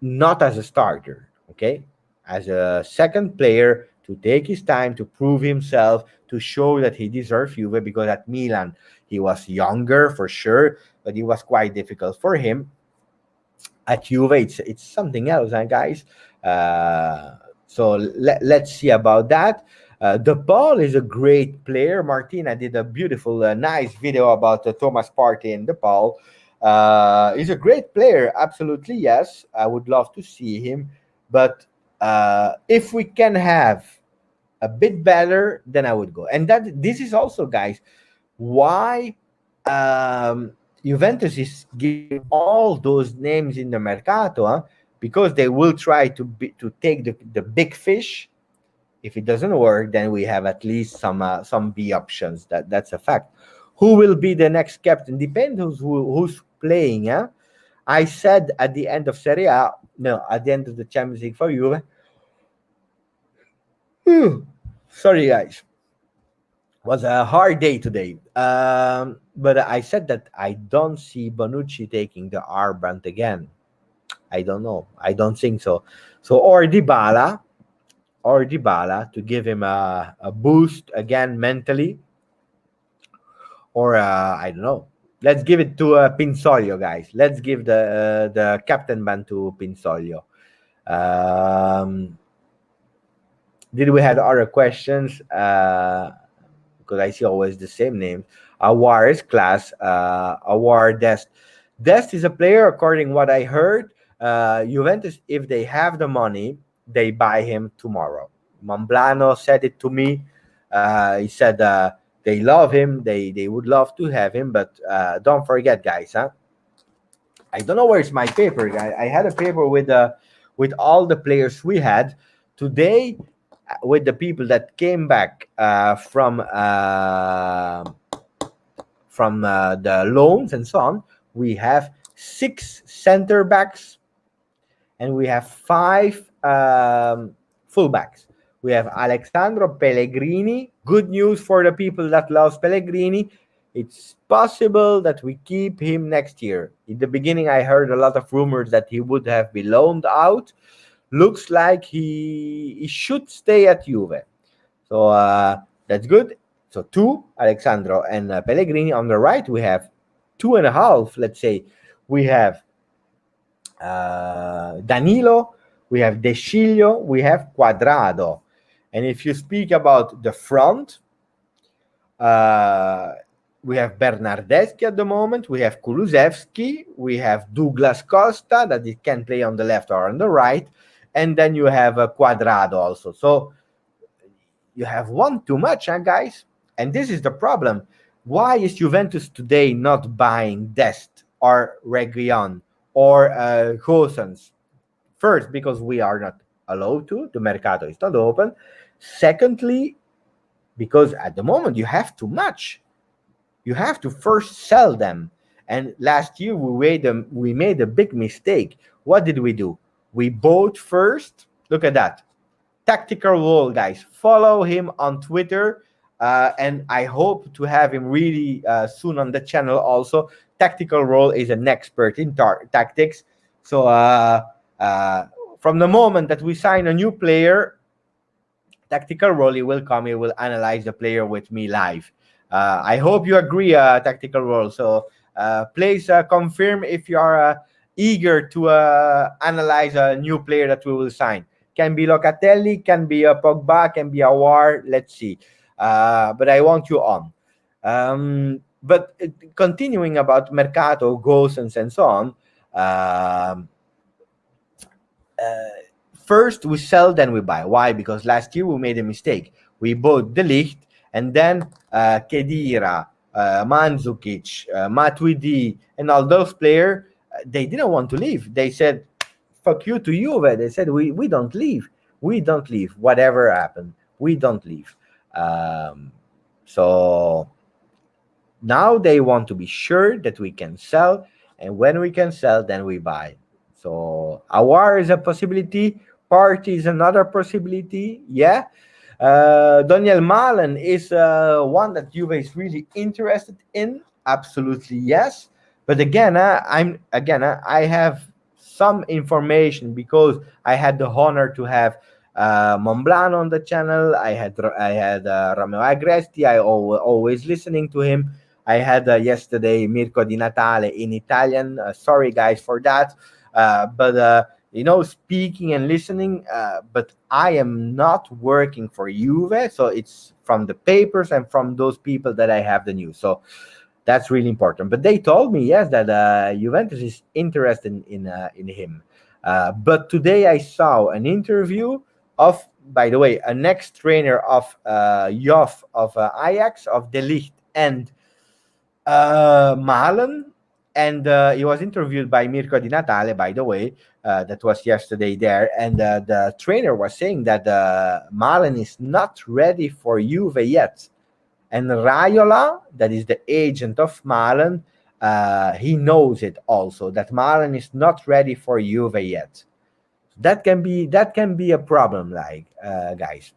not as a starter, okay? As a second player, to take his time to prove himself, to show that he deserves Juve, because at Milan he was younger for sure, but it was quite difficult for him. At Juve, it's something else, huh, guys? So let's see about that. De Paul is a great player. Martina did a beautiful, nice video about Thomas Partey and De Paul. He's a great player, absolutely, yes. I would love to see him, but if we can have a bit better, then I would go. And this is also, guys, why Juventus is giving all those names in the mercato, huh? Because they will try to take the big fish. If it doesn't work, then we have at least some B options. That's a fact. Who will be the next captain? Depends who's playing. Huh? I said at the end of Serie A, no, at the end of the Champions League for Juve. Sorry, guys. Was a hard day today. But I said that I don't see Bonucci taking the armband again. I don't know. I don't think so. So or Dybala to give him a boost again mentally. Or I don't know. Let's give it to Pinsoglio, guys. Let's give the captain band to Pinsoglio. Did we have other questions? Because I see always the same name. Aouar is class. Aouar Dest. Dest is a player, according what I heard. Juventus, if they have the money, they buy him tomorrow. Mamblano said it to me. He said they love him. They would love to have him, but don't forget, guys. Huh? I don't know where's my paper. I had a paper with all the players we had today, with the people that came back from the loans and so on. We have 6 center backs and we have 5 fullbacks. We have Alessandro Pellegrini. Good news for the people that loves Pellegrini. It's possible that we keep him next year. In the beginning, I heard a lot of rumors that he would have been loaned out. Looks like he should stay at Juve. So that's good. So 2, Alessandro and Pellegrini. On the right, we have 2.5, let's say. We have Danilo, we have De Sciglio, we have Quadrado. And if you speak about the front, We have Bernardeschi at the moment. We have Kulusevski. We have Douglas Costa that he can play on the left or on the right. And then you have Quadrado also. So you have one too much, huh, guys? And this is the problem. Why is Juventus today not buying Dest or Reguilon or Gosens? First, because we are not allowed to. The mercato is not open. Secondly, because at the moment you have too much. You have to first sell them. And last year we made a big mistake. What did we do? We bought first. Look at that. Tactical Role, guys. Follow him on Twitter. And I hope to have him really soon on the channel also. Tactical Role is an expert in tactics. So from the moment that we sign a new player, Tactical Role, he will come, he will analyze the player with me live. I hope you agree, Tactical Role. So please confirm if you are eager to analyze a new player that we will sign. Can be Locatelli, can be Pogba, can be Aouar. Let's see. But I want you on. But continuing about Mercato, Gosens, and so on. First we sell, then we buy. Why? Because last year we made a mistake. We bought De Ligt, and then Khedira, Mandzukic, Matuidi, and all those players, they didn't want to leave. They said, fuck you to Juve. They said, we don't leave. We don't leave. Whatever happened, we don't leave. So now they want to be sure that we can sell, and when we can sell, then we buy. So Aouar is a possibility. Party is another possibility. Yeah. Daniel Malen is one that Juve is really interested in. Absolutely yes. But again, I have some information because I had the honor to have Monblano on the channel. I had Romeo Agresti. I always listening to him. I had yesterday Mirko Di Natale in Italian. Sorry guys for that. But speaking and listening, but I am not working for Juve, so it's from the papers and from those people that I have the news. So that's really important. But they told me, yes, that Juventus is interested in him. But today I saw an interview of, by the way, an ex-trainer of Joff of Ajax, of De Ligt and Malen. And he was interviewed by Mirko Di Natale, by the way. That was yesterday there. And the trainer was saying that Malen is not ready for Juve yet. And Raiola, that is the agent of Malen, he knows it also, that Malen is not ready for Juve yet. That can be a problem, guys.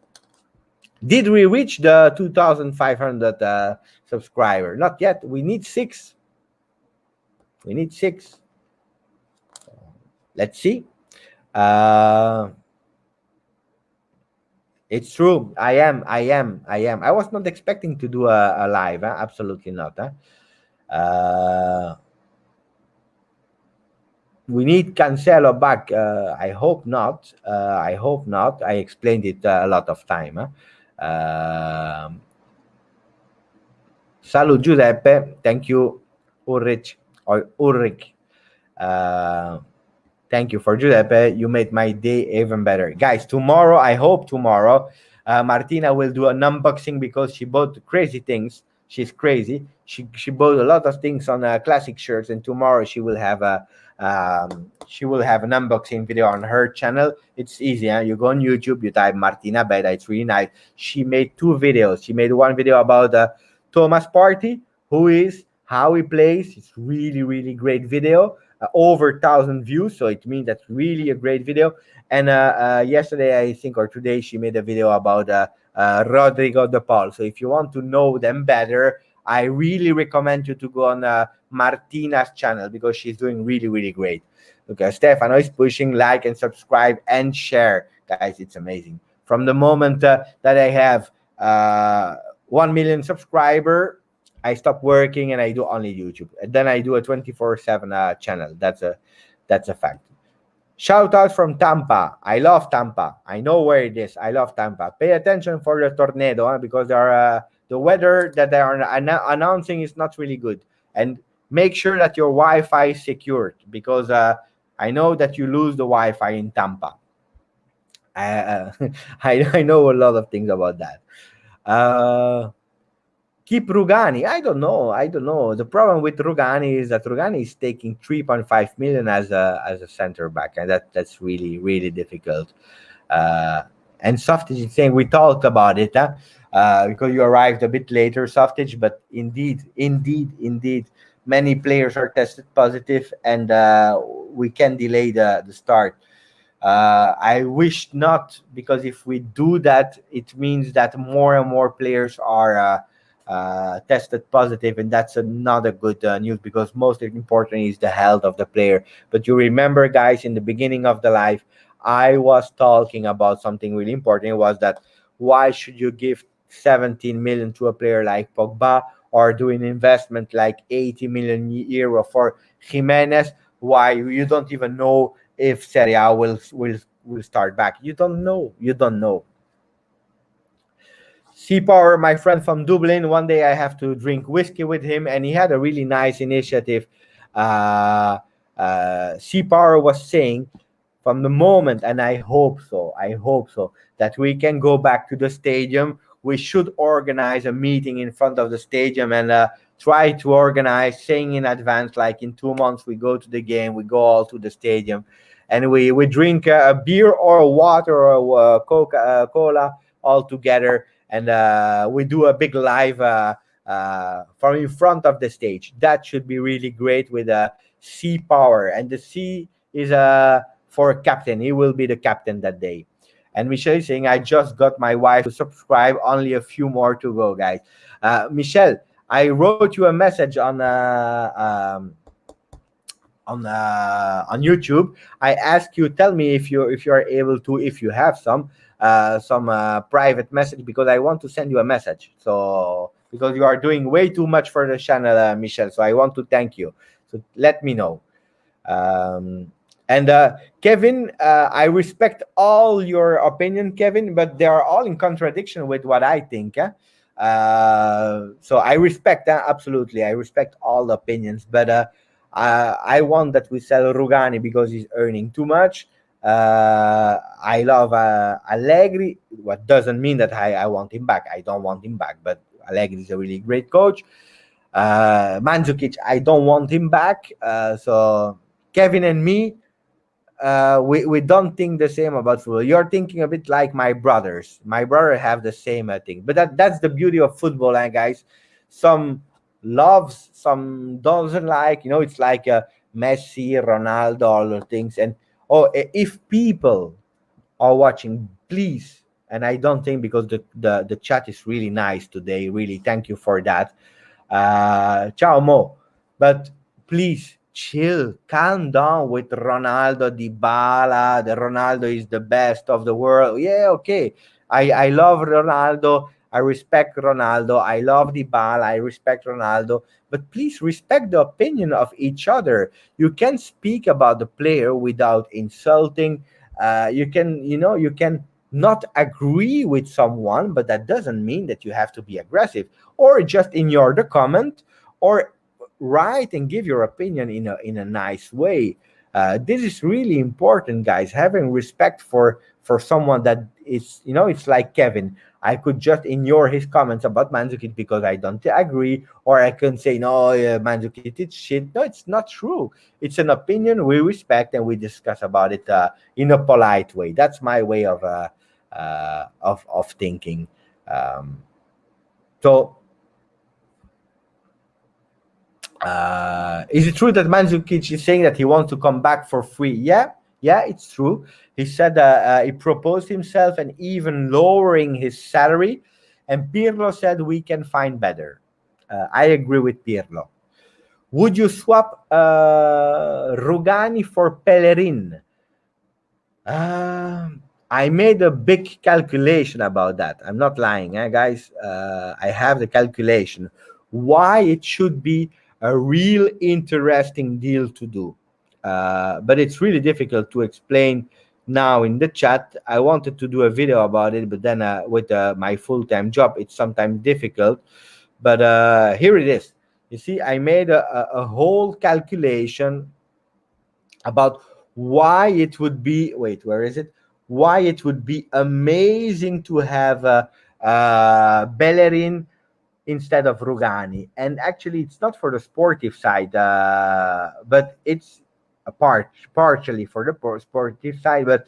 Did we reach the 2,500 subscriber? Not yet. We need 6. We need 6. Let's see. It's true. I am. I was not expecting to do a live. Absolutely not. We need Cancelo back. I hope not. I explained it a lot of time. Salut Giuseppe. Thank you, Ulrich. Thank you for Giuseppe. You made my day even better. Guys, tomorrow, I hope tomorrow, Martina will do an unboxing because she bought crazy things. She's crazy. She bought a lot of things on classic shirts, and tomorrow she will have an unboxing video on her channel. It's easy. You go on YouTube, you type Martina Beda. It's really nice. She made 2 videos. She made one video about Thomas Partey, who is, how he plays. It's really, really great video. Over 1,000 views, so it means that's really a great video. And yesterday, I think, or today, she made a video about Rodrigo De Paul. So if you want to know them better, I really recommend you to go on Martina's channel because she's doing really, really great. Okay, Stefano is pushing like and subscribe and share. Guys, it's amazing. From the moment that I have 1 million subscriber, I stop working and I do only YouTube. And then I do a 24/7 channel. That's a fact. Shout out from Tampa. I love Tampa. I know where it is. I love Tampa. Pay attention for the tornado because there are the weather that they are announcing is not really good. And make sure that your Wi-Fi is secured, because I know that you lose the Wi-Fi in Tampa. I, I know a lot of things about that. Uh, Keep Rugani. I don't know. The problem with Rugani is that Rugani is taking 3.5 million as a center back, and that's really really difficult. Uh, and Softage is saying we talked about it, because you arrived a bit later, Softage. But indeed, many players are tested positive, and we can delay the start. I wish not, because if we do that, it means that more and more players are tested positive, and that's not a good news, because most important is the health of the player. But you remember, guys, in the beginning of the live, I was talking about something really important. It was that why should you give 17 million to a player like Pogba, or do an investment like 80 million euro for Jimenez? Why you don't even know if Serie A will start back. You don't know. You don't know. Sea Power, my friend from Dublin, one day I have to drink whiskey with him, and he had a really nice initiative. Uh, Sea Power was saying, from the moment, and I hope so, that we can go back to the stadium, we should organize a meeting in front of the stadium, and try to organize, saying in advance, like in 2 months, we go to the game, we go all to the stadium, and we drink a beer or a water or a Coca-Cola all together, and we do a big live from in front of the stage. That should be really great with Sea Power, and the Sea is for a captain. He will be the captain that day. And Michelle is saying, I just got my wife to subscribe. Only a few more to go, guys. Michelle, I wrote you a message on YouTube. I asked you, tell me if you are able to, if you have some private message, because I want to send you a message. So because you are doing way too much for the channel, Michelle. So I want to thank you. So let me know. And Kevin, I respect all your opinion, Kevin, but they are all in contradiction with what I think. So I respect absolutely. I respect all the opinions, but I want that we sell Rugani because he's earning too much. I love Allegri. What doesn't mean that I want him back. I don't want him back, but Allegri is a really great coach. Mandzukic, I don't want him back. So Kevin and me, we don't think the same about football. You're thinking a bit like my brothers. My brother have the same thing. But that's the beauty of football, guys. Some loves, some doesn't like. It's like Messi, Ronaldo, all the things. And if people are watching, please. And I don't think, because the chat is really nice today. Really, thank you for that. Ciao Mo. But please chill, calm down with Ronaldo, Dybala. The Ronaldo is the best of the world. Yeah, okay. I love Ronaldo. I respect Ronaldo. I love Dybala. I respect Ronaldo. But please respect the opinion of each other. You can speak about the player without insulting. You can not agree with someone, but that doesn't mean that you have to be aggressive, or just ignore the comment, or write and give your opinion in a nice way. This is really important, guys. Having respect for someone that is, it's like Kevin. I could just ignore his comments about Mandzukic because I don't agree, or I can say, no, Mandzukic is shit. No, it's not true. It's an opinion we respect, and we discuss about it in a polite way. That's my way of thinking. So is it true that Mandzukic is saying that he wants to come back for free? Yeah, it's true. He said he proposed himself and even lowering his salary, and Pirlo said we can find better. I agree with Pirlo. Would you swap Rugani for Pellerin? I made a big calculation about that. I'm not lying, guys. I have the calculation. Why it should be a real interesting deal to do. But it's really difficult to explain now in the chat. I wanted to do a video about it, but then with my full-time job, it's sometimes difficult. But here it is. You see, I made a whole calculation about why it would be, wait, where is it? Why it would be amazing to have Bellerin instead of Rugani. And actually, it's not for the sportive side, but it's partially for the sportive side. But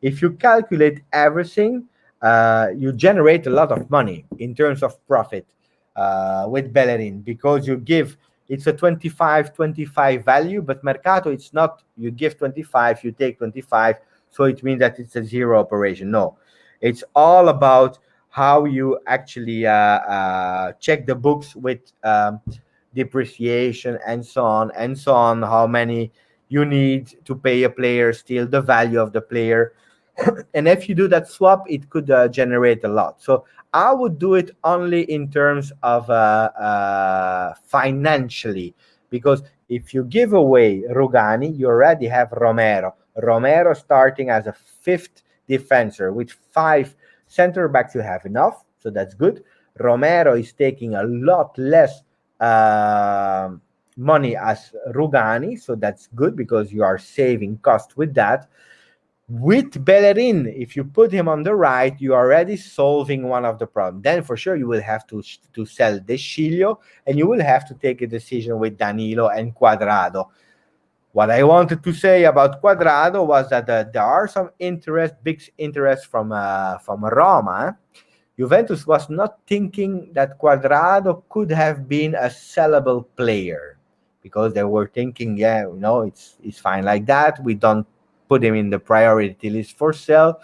if you calculate everything, you generate a lot of money in terms of profit with Bellerin, because you give, it's a 25-25 value, but Mercato, it's not you give 25, you take 25, so it means that it's a zero operation. No, it's all about how you actually check the books with depreciation and so on and so on, how many you need to pay a player, still the value of the player. And if you do that swap, it could generate a lot. So I would do it only in terms of financially, because if you give away Rugani, you already have Romero. Romero starting as a fifth defender with 5 center backs, you have enough, so that's good. Romero is taking a lot less money as Rugani, so that's good because you are saving cost with that. With Bellerin, if you put him on the right, you're already solving one of the problems. Then for sure you will have to sell De Sciglio, and you will have to take a decision with Danilo and Quadrado. What I wanted to say about Quadrado was that there are some big interest from Roma. Juventus was not thinking that Quadrado could have been a sellable player, because they were thinking, yeah, it's fine like that. We don't put him in the priority list for sale.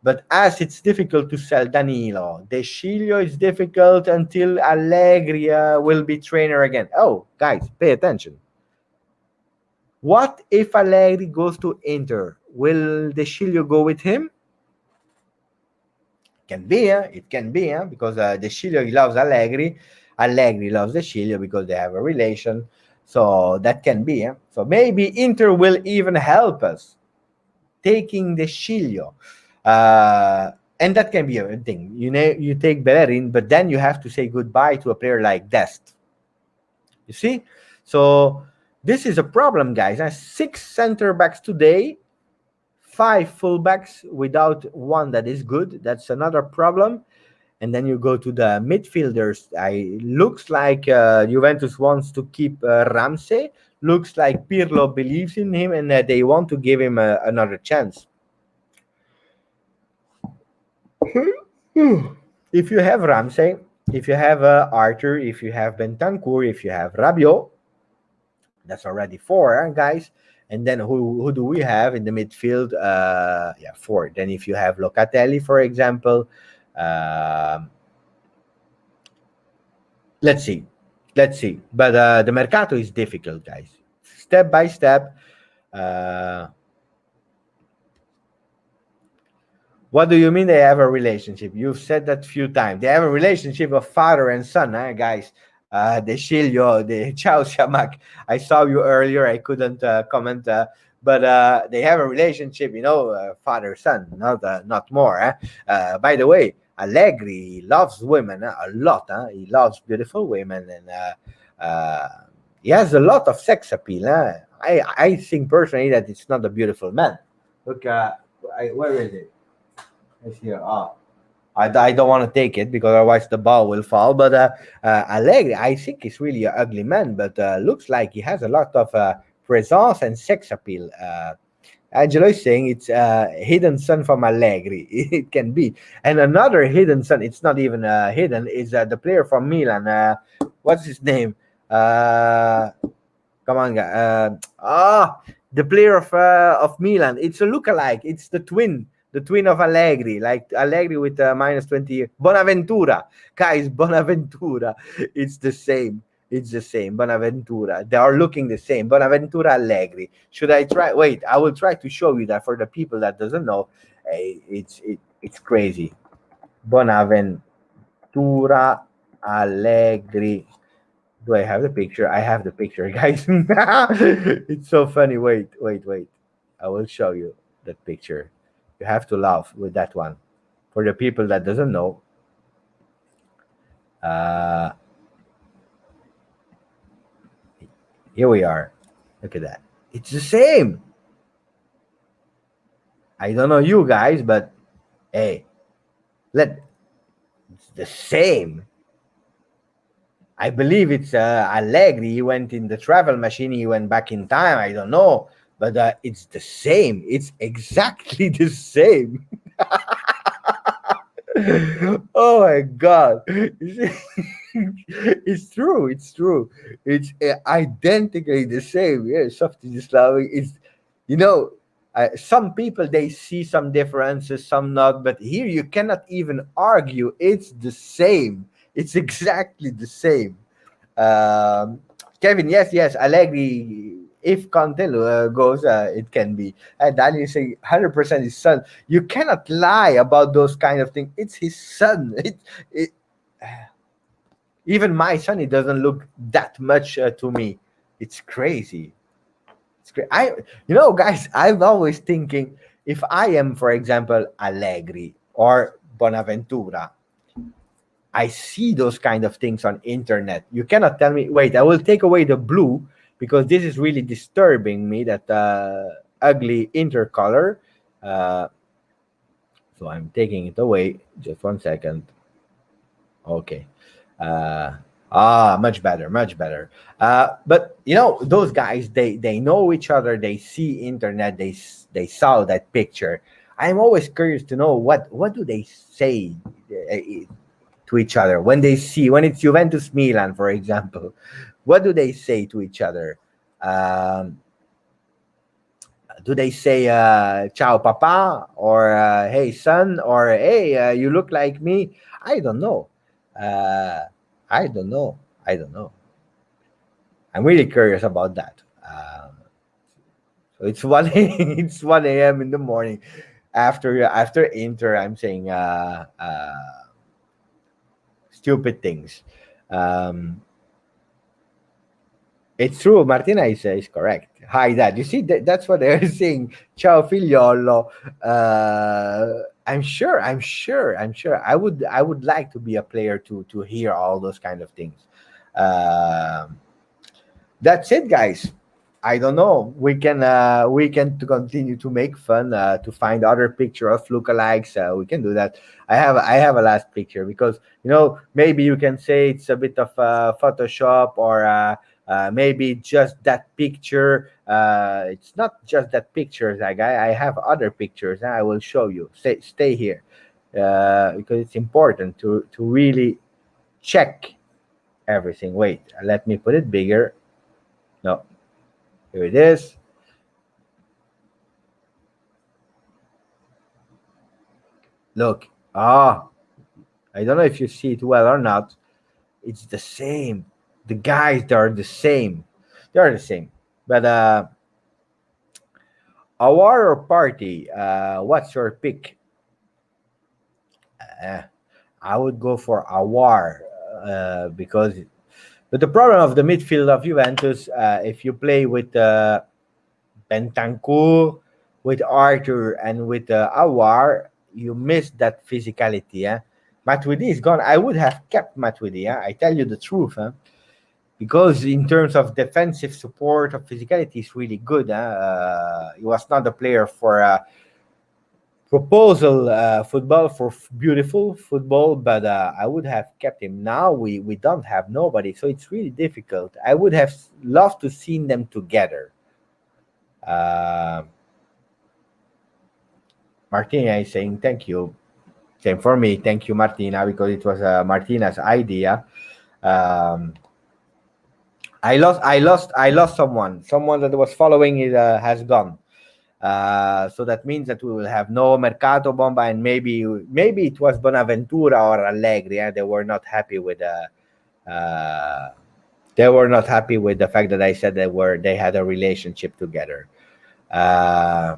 But as it's difficult to sell Danilo, De Sciglio is difficult until Allegri will be trainer again. Oh, guys, pay attention. What if Allegri goes to Inter? Will De Sciglio go with him? Can be, it can be, because De Sciglio, he loves Allegri. Allegri loves De Sciglio because they have a relation. So that can be. So maybe Inter will even help us taking De Sciglio. And that can be a thing. You take Bellerin, but then you have to say goodbye to a player like Dest. You see? So this is a problem, guys. 6 center backs today, 5 fullbacks without one that is good. That's another problem. And then you go to the midfielders. Looks like Juventus wants to keep Ramsey. Looks like Pirlo believes in him, and they want to give him another chance. If you have Ramsey, if you have Arthur, if you have Bentancur, if you have Rabiot, that's already 4, guys. And then who do we have in the midfield? 4. Then if you have Locatelli, for example, let's see. But the Mercato is difficult, guys. Step by step. What do you mean they have a relationship? You've said that a few times. They have a relationship of father and son, guys. De Sciglio, the Ciao Shamak. I saw you earlier. I couldn't comment, but they have a relationship, father-son, not more. By the way, Allegri loves women a lot. He loves beautiful women, and he has a lot of sex appeal. I think personally that it's not a beautiful man. Look, where is it? It's here. I don't want to take it because otherwise the ball will fall. But Allegri, I think he's really an ugly man, but looks like he has a lot of presence and sex appeal. Angelo is saying it's a hidden son from Allegri. It can be. And another hidden son, it's not even hidden, is the player from Milan. What's his name? Come on, guy. The player of Milan. It's a lookalike. It's the twin of Allegri, like Allegri with minus 20. Bonaventura, guys, Bonaventura. It's the same. Bonaventura. They are looking the same. Bonaventura, Allegri. Should I try? Wait, I will try to show you that for the people that doesn't know. It's crazy. Bonaventura, Allegri. Do I have the picture? I have the picture, guys. It's so funny. Wait. I will show you. that picture. You have to laugh with that one. For the people that doesn't know, uh, here we are. Look at that. It's the same. I don't know you guys, but hey, let it's the same. I believe it's Allegri. He went in the travel machine. He went back in time. I don't know, but it's the same. It's exactly the same. Oh my god. It's true, it's true. It's identically the same. Yeah, something Islamic is, you know, some people they see some differences, some not, but here you cannot even argue. It's the same. It's exactly the same. um Kevin, yes, yes, Allegri. If Conte goes, it can be. And Daniel say 100% his son. You cannot lie about those kind of things. It's his son. It even my son, it doesn't look that much to me. It's crazy. It's great. Guys, I'm always thinking if I am, for example, Allegri or Bonaventura, I see those kind of things on internet. You cannot tell me, wait, I will take away the blue because this is really disturbing me, that ugly intercolor. Uh, so I'm taking it away. Just 1 second. Okay. Uh, much better, much better. But those guys, they know each other. They see internet. They saw that picture. I'm always curious to know what do they say to each other when it's Juventus Milan, for example. What do they say to each other? Um, do they say "Ciao, Papa" or "Hey, son" or "Hey, you look like me"? I don't know. Uh, I don't know. I don't know. I'm really curious about that. So it's one. It's 1 a.m. in the morning. After Inter, I'm saying stupid things. Um, It's true. Martina is correct. Hi, Dad. You see, that's what they're saying. Ciao, figliolo. I'm sure. I'm sure. I'm sure. I would like to be a player to hear all those kind of things. Um, that's it, guys. I don't know. We can to continue to make fun to find other picture of lookalikes. We can do that. I have a last picture because maybe you can say it's a bit of Photoshop or maybe just that picture. It's not just that picture, that guy. I have other pictures. And I will show you. Stay here because it's important to really check everything. Wait, let me put it bigger. No, here it is. Look. I don't know if you see it well or not. It's the same. The guys, they are the same. They are the same. But Aouar or Party, what's your pick? Uh, I would go for Aouar because. But the problem of the midfield of Juventus, if you play with Bentancur, with Arthur, and with Aouar, you miss that physicality. Matuidi is gone. I would have kept Matuidi. I tell you the truth. Because in terms of defensive support of physicality, he's really good. He was not a player for proposal football, for beautiful football, but I would have kept him. Now we don't have nobody, so it's really difficult. I would have loved to seen them together. Uh, Martina is saying thank you. Same for me. Thank you, Martina, because it was Martina's idea. Um, I lost someone. Someone that was following it has gone. So that means that we will have no Mercato Bomba, and maybe it was Bonaventura or Allegri. They were not happy with uh, the fact that I said they had a relationship together. Uh,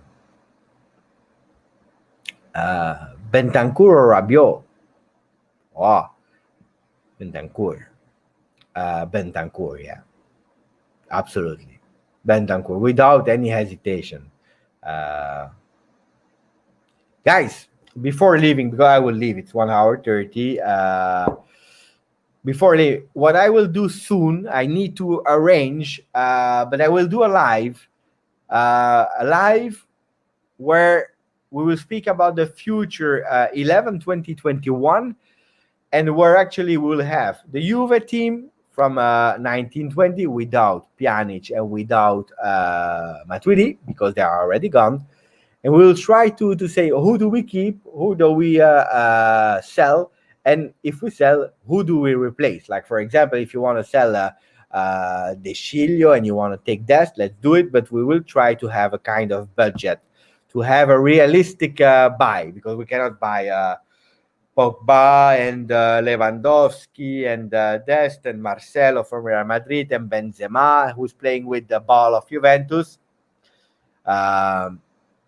Bentancur or Rabiot? Oh, Bentancur. Bentancur, yeah, absolutely. Bentancur, without any hesitation. Uh, Guys, before leaving, because I will leave, it's 1 hour 30. Before leave, what I will do soon, I need to arrange, but I will do a live where we will speak about the future 11 2021, and where actually we will have the Juve team from 1920 without Pjanic and without Matuidi, because they are already gone. And we'll try to say, who do we keep, who do we sell, and if we sell, who do we replace? Like, for example, if you want to sell De Sciglio and you want to take that, let's do it, but we will try to have a kind of budget, to have a realistic buy, because we cannot buy Pogba and Lewandowski and Dest and Marcelo from Real Madrid and Benzema, who's playing with the ball of Juventus.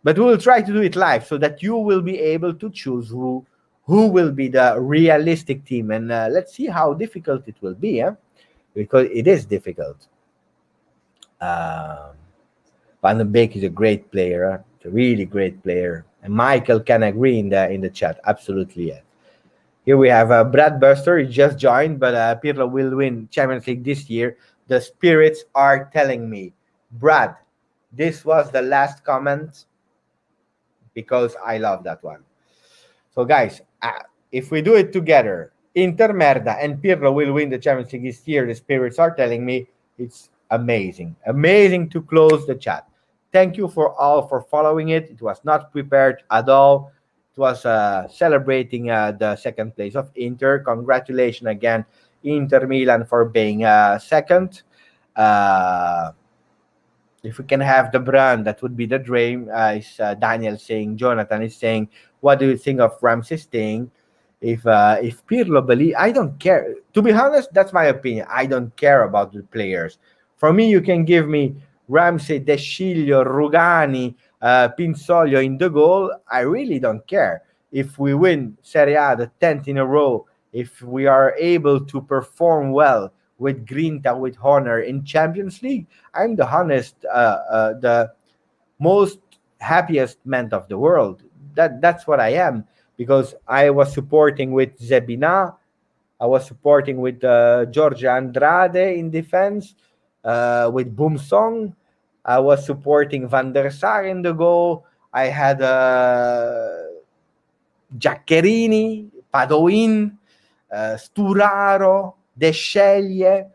But we will try to do it live so that you will be able to choose who will be the realistic team. And let's see how difficult it will be, because it is difficult. Van de Beek is a great player, a really great player. And Michael can agree in the chat. Absolutely, yes. Here we have Brad Buster. He just joined, but Pirlo will win Champions League this year. The spirits are telling me. Brad, this was the last comment, because I love that one. So, guys, if we do it together, Inter Merda and Pirlo will win the Champions League this year. The spirits are telling me. It's amazing. Amazing to close the chat. Thank you for all for following it. It was not prepared at all. It was celebrating the second place of Inter. Congratulations again, Inter Milan, for being second. If we can have the brand, that would be the dream. Is Daniel saying? Jonathan is saying, what do you think of Ramsey staying? If Pirlo believe, I don't care. To be honest, that's my opinion. I don't care about the players. For me, you can give me Ramsey, De Sciglio, Rugani, Pinsoglio in the goal. I really don't care. If we win Serie A the 10th in a row, if we are able to perform well with Grinta, with honor in Champions League, I'm the honest, the most happiest man of the world. That's what I am, because I was supporting with Zebina, I was supporting with Giorgio Andrade in defense, with Boomsong. I was supporting Van der Sar in the goal. I had Giaccherini, Padoin, Sturaro, De Sceglie,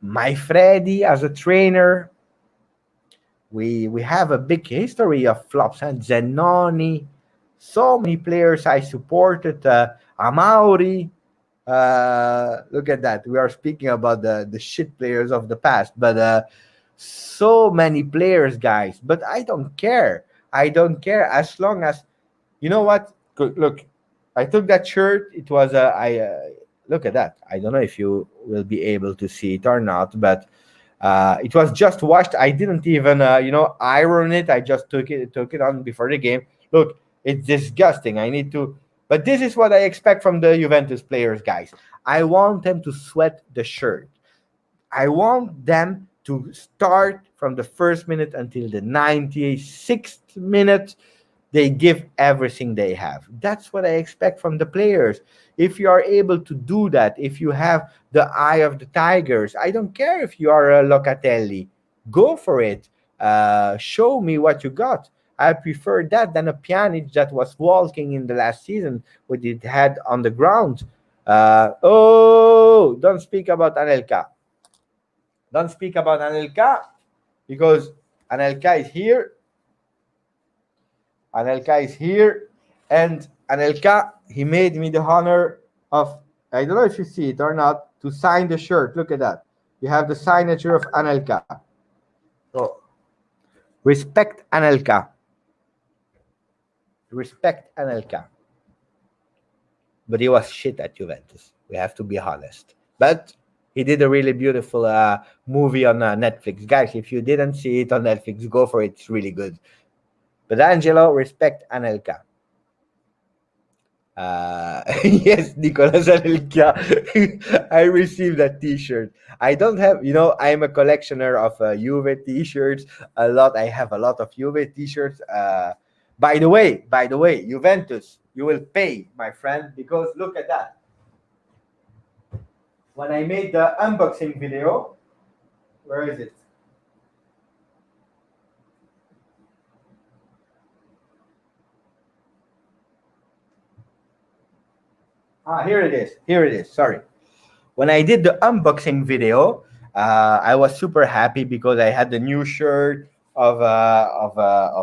my Freddy as a trainer. We have a big history of flops, and Zenoni. So many players I supported. Amauri. Look at that. We are speaking about the shit players of the past, but so many players, guys. But I don't care. I don't care, as long as, you know what? Look, I took that shirt. It was look at that. I don't know if you will be able to see it or not, but it was just washed. I didn't even iron it. I just took it on before the game. Look, it's disgusting. I need to. But this is what I expect from the Juventus players, guys. I want them to sweat the shirt. I want them to start from the first minute until the 96th minute. They give everything they have. That's what I expect from the players. If you are able to do that, if you have the eye of the tigers, I don't care if you are a Locatelli. Go for it. Show me what you got. I prefer that than a Pjanic that was walking in the last season with his head on the ground. Don't speak about Anelka. Don't speak about Anelka, because Anelka is here. Anelka is here, and Anelka, he made me the honor of, I don't know if you see it or not, to sign the shirt. Look at that. You have the signature of Anelka. So, respect Anelka. Respect Anelka. But he was shit at Juventus. We have to be honest. But he did a really beautiful movie on Netflix. Guys, if you didn't see it on Netflix, go for it. It's really good. But Angelo, respect Anelka. Yes, Nicolas Anelka. I received that T-shirt. I don't have, I'm a collectioner of Juve T-shirts. A lot. I have a lot of Juve T-shirts. By the way, Juventus, you will pay, my friend, because look at that. When I made the unboxing video, where is it? Here it is. Here it is. Sorry. When I did the unboxing video, I was super happy because I had the new shirt of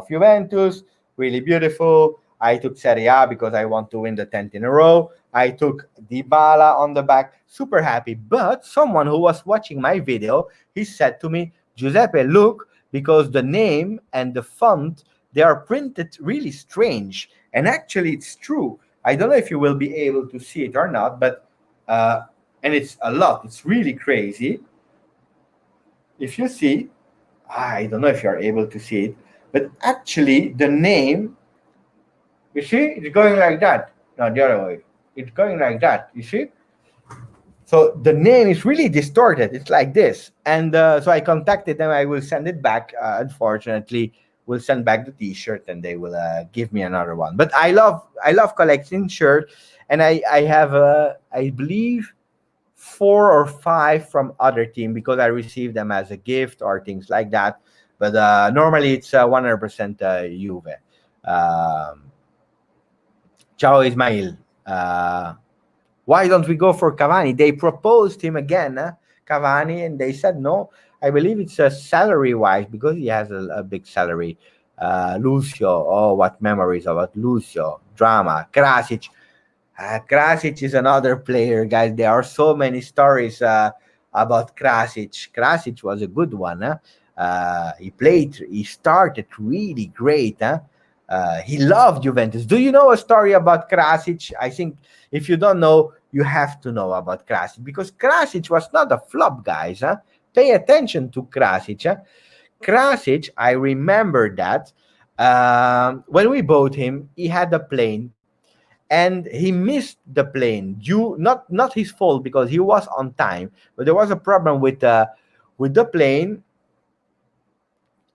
Juventus, really beautiful. I took Serie A because I want to win the 10th in a row. I took Dybala on the back, super happy. But someone who was watching my video, he said to me, Giuseppe, look, because the name and the font, they are printed really strange. And actually, it's true. I don't know if you will be able to see it or not, but uh, and it's a lot. It's really crazy. If you see, I don't know if you're able to see it, but actually the name, you see, it's going like that. No, the other way. It's going like that. You see? So the name is really distorted. It's like this. And so I contacted them. I will send it back. Unfortunately, we'll send back the T-shirt and they will give me another one. But I love collecting shirts, and I have I believe four or five from other team because I receive them as a gift or things like that. But normally it's 100% Juve. Um, Ciao Ismail. Why don't we go for Cavani? They proposed him again, Cavani, and they said no. I believe it's a salary wise because he has a big salary. Lucio, oh, what memories about Lucio. Drama. Krasic. Krasic is another player, guys. There are so many stories about Krasic. Krasic was a good one. He started really great. He loved Juventus. Do you know a story about Krasic? I think if you don't know, you have to know about Krasic because Krasic was not a flop, guys. Pay attention to Krasic. Krasic, I remember that when we bought him, he had a plane and he missed the plane due not his fault because he was on time, but there was a problem with the plane.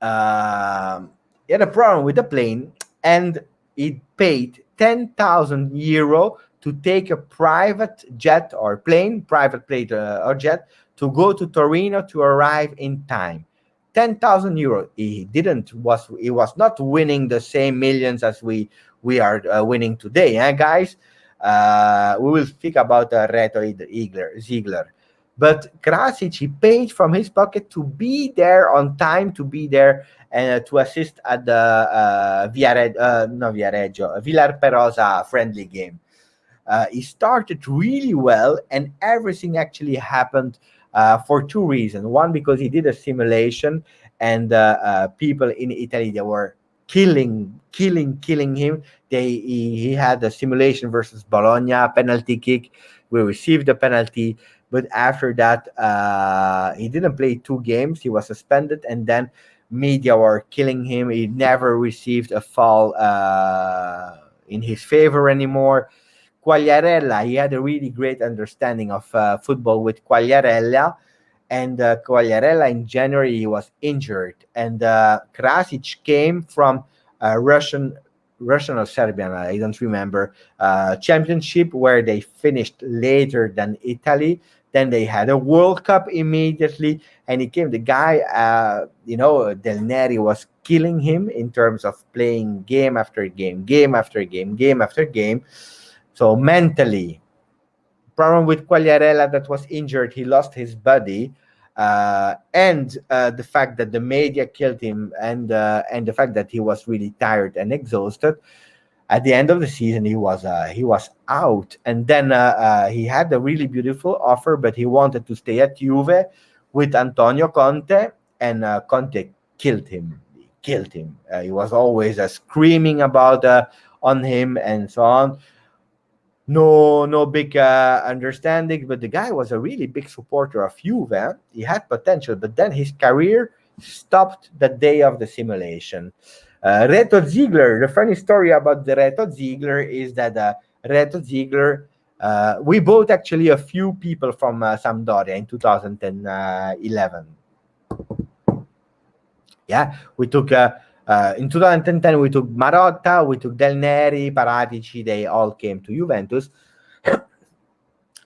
He had a problem with the plane, and he paid 10,000 euro to take a private jet or plane, private plane or jet to go to Torino to arrive in time. 10,000 euro. He was not winning the same millions as we are winning today, guys. We will speak about Reto Ziegler. But Krasic, he paid from his pocket to be there on time, to be there and to assist at the Villar Perosa friendly game. He started really well, and everything actually happened for two reasons. One, because he did a simulation, and people in Italy, they were killing him. He had a simulation versus Bologna penalty kick. We received the penalty, but after that, he didn't play 2 games. He was suspended, and then media were killing him. He never received a foul in his favor anymore. Quagliarella, he had a really great understanding of football with Quagliarella, and Quagliarella in January he was injured, and Krasic came from Russian or Serbian, I don't remember, championship where they finished later than Italy. Then they had a World Cup immediately, and he came. The guy, Del Neri was killing him in terms of playing game after game, game after game, game after game. So mentally, problem with Quagliarella that was injured, he lost his body, and the fact that the media killed him, and the fact that he was really tired and exhausted. At the end of the season, he was out, and then he had a really beautiful offer, but he wanted to stay at Juve with Antonio Conte, and Conte killed him. He killed him. He was always screaming about on him and so on. No big understanding, but the guy was a really big supporter of Juve. He had potential, but then his career stopped the day of the simulation. Reto Ziegler, the funny story about the Reto Ziegler is that Reto Ziegler. We bought actually a few people from Sampdoria in 2011. Yeah, we took in 2010 we took Marotta, we took Del Neri, Paratici. They all came to Juventus.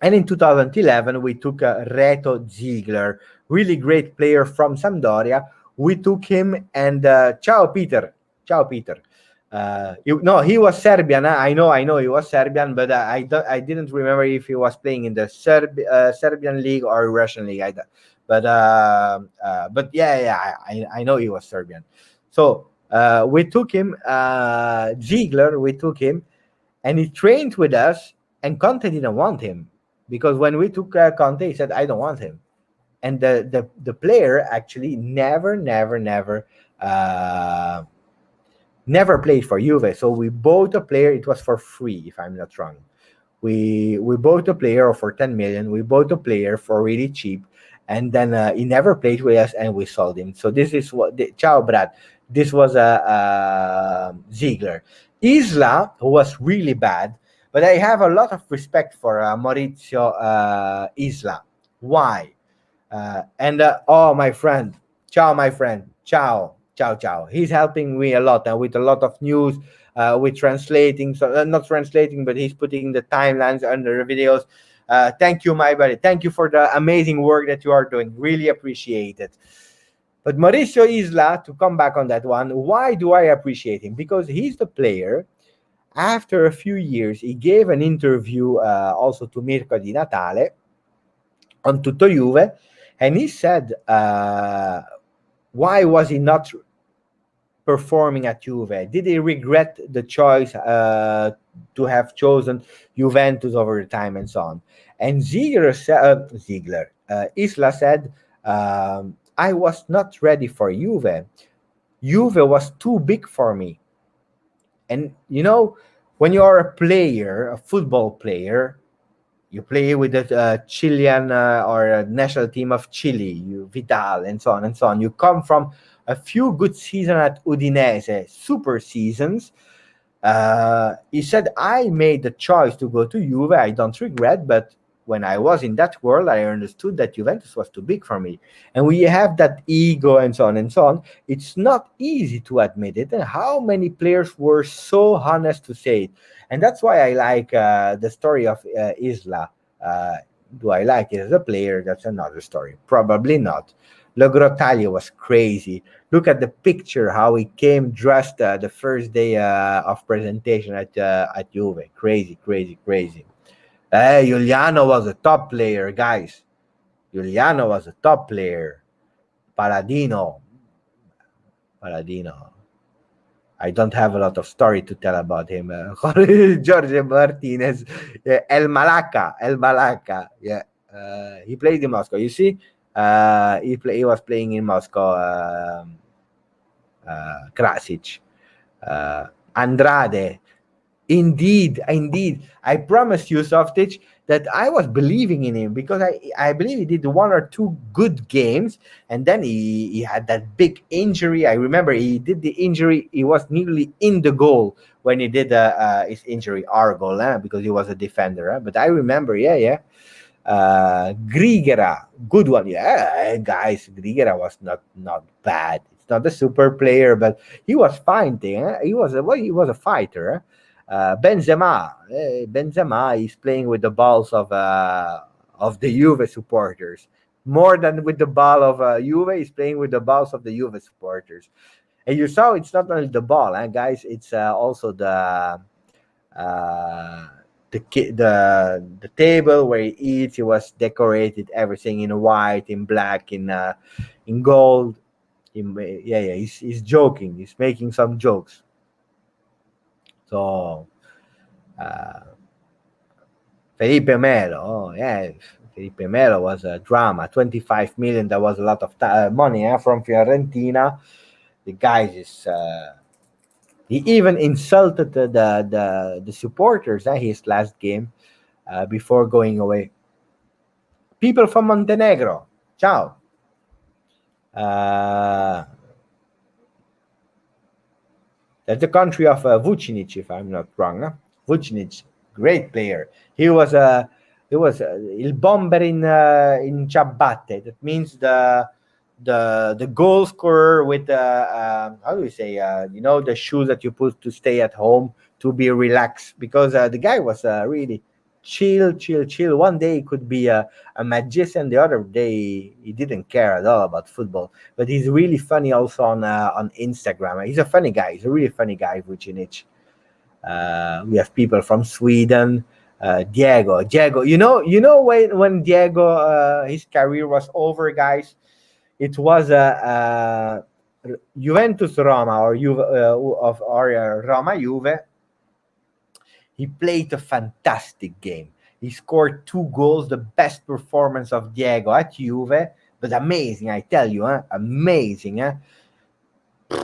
And in 2011 we took Reto Ziegler, really great player from Sampdoria. We took him, and ciao Peter, ciao Peter. No, he was Serbian. I know he was Serbian, but I didn't remember if he was playing in the Serbian league or Russian league. But yeah, I know he was Serbian. So we took him, Ziegler. We took him, and he trained with us. And Conte didn't want him, because when we took Conte, he said, "I don't want him." And the player actually never played for Juve. So we bought a player. It was for free, if I'm not wrong. We bought a player for 10 million. We bought a player for really cheap, and then he never played with us, and we sold him. So this is what ciao Brad. This was a Ziegler. Isla, who was really bad, but I have a lot of respect for Maurizio Isla. Why? Oh, my friend, ciao, my friend, ciao, ciao, ciao. He's helping me a lot, and with a lot of news, with translating. So not translating, but he's putting the timelines under the videos. Thank you, my buddy. Thank you for the amazing work that you are doing. Really appreciate it. But Mauricio Isla, to come back on that one, why do I appreciate him? Because he's the player. After a few years, he gave an interview also to Mirko Di Natale on Tutto Juve, and he said, why was he not performing at Juve? Did he regret the choice to have chosen Juventus over the time, and so on? And Isla said, I was not ready for Juve. Juve was too big for me. And when you are a player, a football player, you play with the Chilean or national team of Chile, Vidal, and so on and so on. You come from a few good seasons at Udinese, super seasons. He said, I made the choice to go to Juve. I don't regret, but when I was in that world, I understood that Juventus was too big for me. And we have that ego and so on and so on. It's not easy to admit it. And how many players were so honest to say it? And that's why I like the story of Isla. Do I like it as a player? That's another story. Probably not. Logrotaglio was crazy. Look at the picture, how he came dressed the first day of presentation at Juve. Crazy, crazy, crazy. Giuliano was a top player, guys. Giuliano was a top player. Paladino. I don't have a lot of story to tell about him. Jorge Martinez. El Malaca. Yeah. He played in Moscow. You see? He was playing in Moscow. Krasic. Andrade. Indeed. I promise you, Softic, that I was believing in him, because I believe he did one or two good games, and then he had that big injury. I remember he did the injury. He was nearly in the goal when he did his injury, our goal, because he was a defender. But I remember, Grigera, good one. Yeah, guys, Grigera was not bad. It's not a super player, but he was fine. He was a fighter. Benzema is playing with the balls of the Juve supporters more than with the ball of Juve. He's playing with the balls of the Juve supporters, and you saw it's not only the ball, guys. It's also the table where he eats. He was decorated, everything in white, in black, in gold. He's joking. He's making some jokes. So, Felipe Melo, Felipe Melo was a drama. 25 million. That was a lot of money from Fiorentina. The guy is. He even insulted the supporters at his last game before going away. People from Montenegro, ciao. That's the country of Vucinic, if I'm not wrong. Vucinic, great player. He was il bomber in ciabatte. That means the goal scorer with how do you say, the shoes that you put to stay at home to be relaxed, because the guy was really chill. One day he could be a magician, the other day he didn't care at all about football. But he's really funny also on Instagram. He's a funny guy. He's a really funny guy, Vucinic. We have people from Sweden. Diego. When Diego his career was over, guys. It was Juventus Roma or Roma Juve. He played a fantastic game. He scored 2 goals, the best performance of Diego at Juve. But amazing, I tell you, amazing.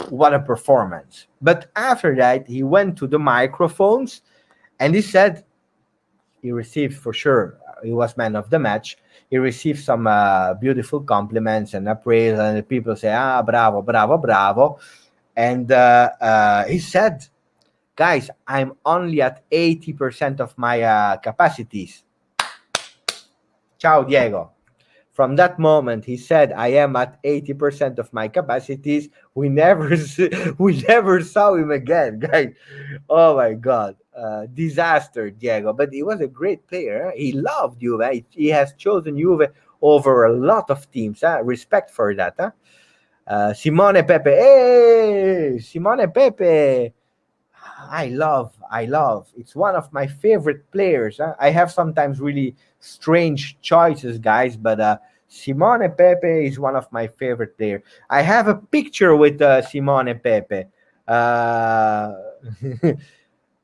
What a performance. But after that, he went to the microphones and he said he received, for sure, he was man of the match. He received some beautiful compliments and appraise, and the people say, bravo, bravo, bravo. And he said, guys, I'm only at 80% of my capacities. Ciao, Diego. From that moment, he said, I am at 80% of my capacities. We never saw him again, guys. Oh my God. Disaster, Diego. But he was a great player. He loved Juve. He has chosen Juve over a lot of teams. Respect for that. Simone Pepe. Hey, Simone Pepe. I love. It's one of my favorite players. I have sometimes really strange choices, guys, but Simone Pepe is one of my favorite players. I have a picture with Simone Pepe. Uh,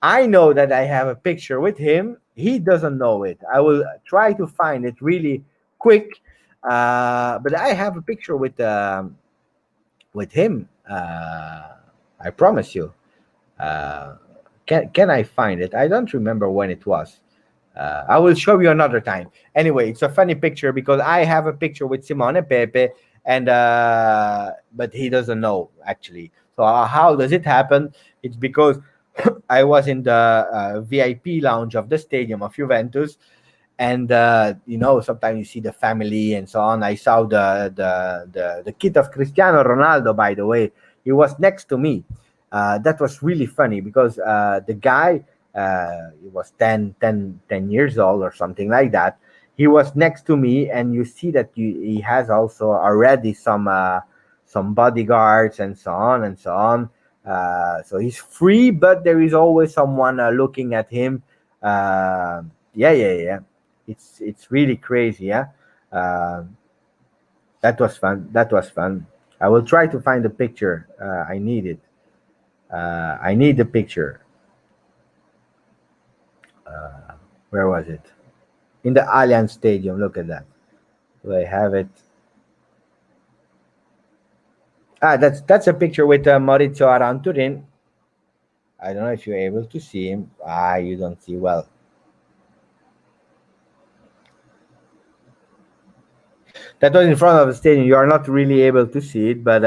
I know that I have a picture with him. He doesn't know it. I will try to find it really quick. But I have a picture with him. I promise you. Uh, can I find it? I don't remember when it was. I will show you another time. Anyway, it's a funny picture because I have a picture with Simone Pepe, and but he doesn't know actually. So how does it happen? It's because I was in the VIP lounge of the stadium of Juventus, and sometimes you see the family and so on. I saw the kid of Cristiano Ronaldo. By the way, he was next to me. That was really funny because the guy, he was 10 years old or something like that. He was next to me, and you see that he has also already some bodyguards and so on and so on. So he's free, but there is always someone looking at him. Yeah. It's really crazy. Yeah. That was fun. I will try to find the picture. I need it. I need the picture. Where was it? In the Allianz Stadium. Look at that. Do I have it? That's a picture with Maurizio Aranturin. I don't know if you're able to see him. You don't see well. That was in front of the stadium. You are not really able to see it, but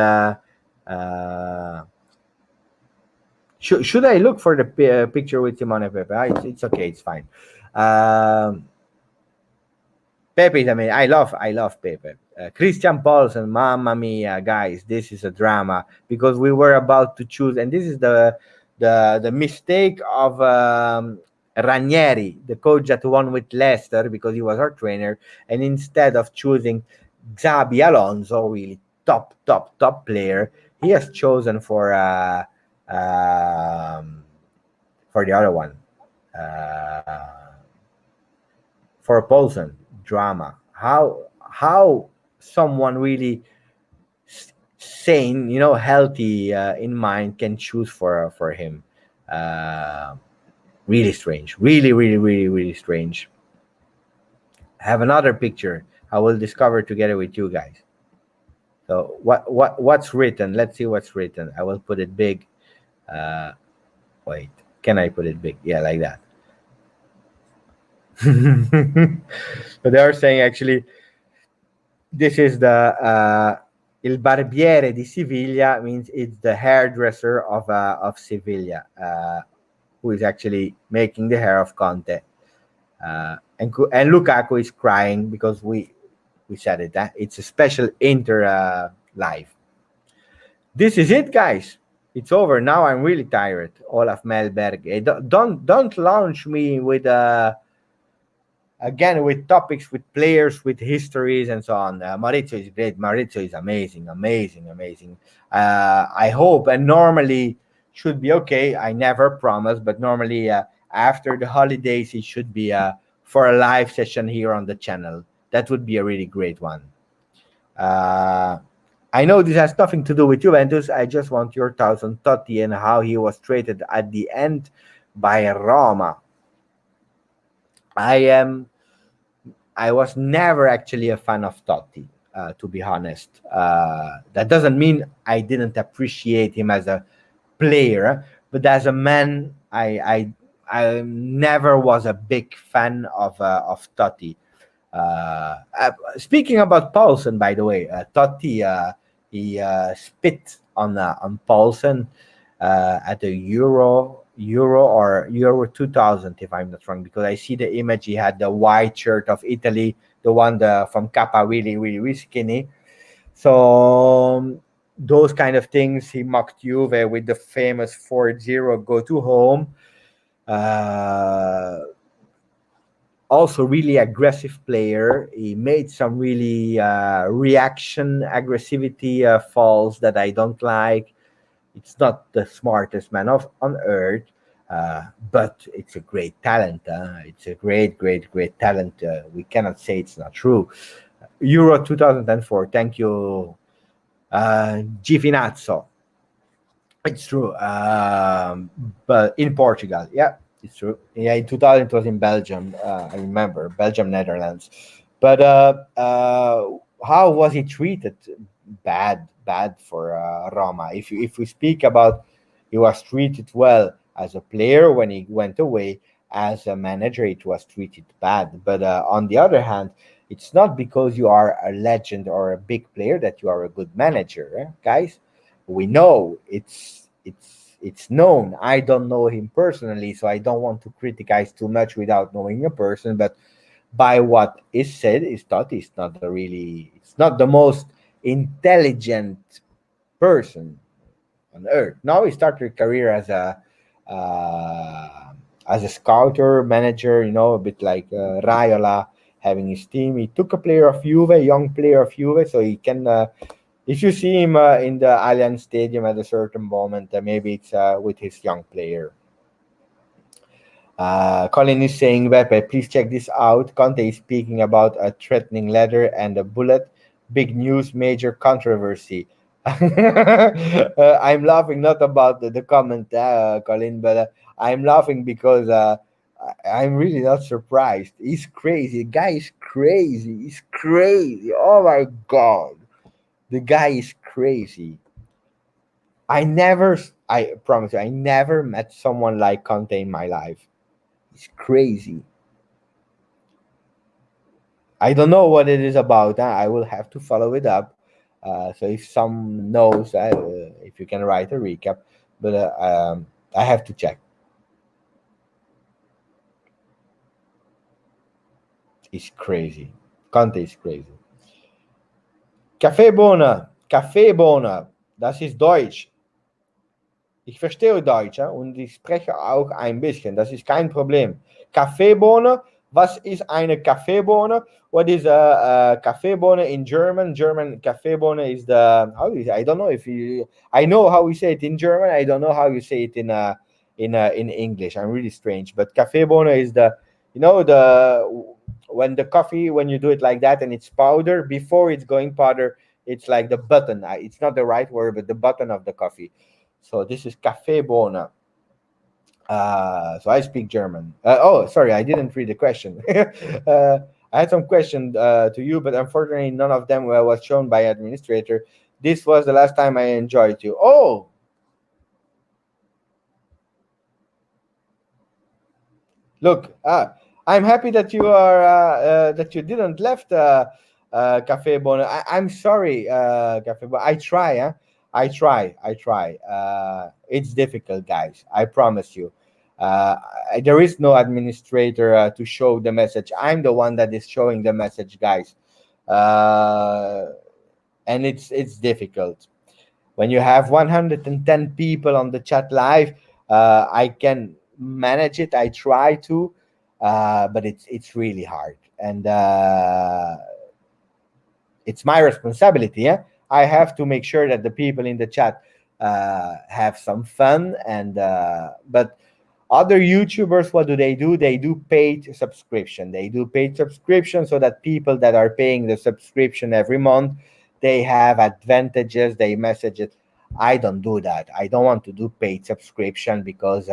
should I look for the picture with Simone Pepe? It's okay. It's fine. Pepe is amazing. I love Pepe. Christian Paulsen, mamma mia, guys, this is a drama because we were about to choose, and this is the mistake of Ranieri, the coach that won with Leicester because he was our trainer, and instead of choosing Xabi Alonso, really top player, he has chosen for the other one, for Paulsen. Drama. How someone really sane, healthy in mind can choose for him. Really strange. Really strange. I have another picture I will discover together with you guys. So what's written? Let's see what's written. I will put it big. Wait, can I put it big? Yeah, like that. So they are saying actually this is the Il Barbiere di Sevilla, means it's the hairdresser of Sevilla. who is actually making the hair of Conte. And Lukaku is crying because we said it. It's a special Inter live. This is it, guys. It's over now. I'm really tired. Olaf Melberg. Don't launch me with again with topics, with players, with histories, and so on. Maurizio is great. Maurizio is amazing, amazing, amazing. I hope, and normally should be okay. I never promise, but normally after the holidays, it should be for a live session here on the channel. That would be a really great one. I know this has nothing to do with Juventus. I just want your thoughts on Totti and how he was traded at the end by Roma. I was never actually a fan of Totti, to be honest. That doesn't mean I didn't appreciate him as a player, but as a man, I never was a big fan of Totti. Speaking about Paulsen, by the way, Totti he spit on Paulsen at the Euro 2000, if I'm not wrong, because I see the image. He had the white shirt of Italy, the one from Kappa, really, really, really skinny. So those kind of things. He mocked Juve with the famous 4-0 go to home. Also really aggressive player. He made some really reaction aggressivity falls that I don't like. It's not the smartest man on earth, but it's a great talent. It's a great, great, great talent. We cannot say it's not true. Euro 2004. Thank you, Gifinazzo. It's true. But in Portugal, yeah, it's true. Yeah, in 2000 it was in Belgium. I remember Belgium, Netherlands. But how was he treated? Bad for Roma. If we speak about, he was treated well as a player when he went away. As a manager, it was treated bad. But on the other hand, it's not because you are a legend or a big player that you are a good manager, guys. We know it's known. I don't know him personally, so I don't want to criticize too much without knowing a person. But by what is said, is thought it's not the most intelligent person on earth. Now he started a career as a scouter manager, a bit like Raiola having his team. He took a player of Juve, a young player of Juve, so he can. If you see him in the Allianz Stadium at a certain moment, maybe it's with his young player. Colin is saying, Beppe, please check this out. Conte is speaking about a threatening letter and a bullet. Big news, major controversy. I'm laughing not about the comment, Colin, but I'm laughing because I'm really not surprised. He's crazy. The guy is crazy. He's crazy. Oh my God. The guy is crazy. I promise you, I never met someone like Conte in my life. He's crazy. I don't know what it is about. I will have to follow it up. So if some knows, if you can write a recap, but I have to check. He's crazy. Conte is crazy. Kaffeebohne, das ist Deutsch. Ich verstehe Deutsch und ich spreche auch ein bisschen. Das ist kein Problem. Kaffeebohne, was ist eine Kaffeebohne? What is a Kaffeebohne in German? German Kaffeebohne is I don't know if you. I know how we say it in German. I don't know how you say it in English. I'm really strange. But Kaffeebohne is when the coffee, when you do it like that and it's powder, before it's going powder, it's like the button. It's not the right word, but the button of the coffee. So this is Kaffeebohne. So I speak German. Sorry, I didn't read the question. I had some questions to you, but unfortunately none of them was shown by administrator. This was the last time I enjoyed you. Oh! Look, I'm happy that you are that you didn't left Kaffeebohne. I'm sorry, Kaffeebohne. I try, I try. It's difficult, guys. I promise you. Uh, there is no administrator to show the message. I'm the one that is showing the message, guys. Uh, and it's difficult when you have 110 people on the chat live. I can manage it, I try to, but it's really hard, and it's my responsibility. Yeah, I have to make sure that the people in the chat have some fun, and but other YouTubers, what do? They do paid subscription. They do paid subscription so that people that are paying the subscription every month, they have advantages, they message it. I don't do that. I don't want to do paid subscription because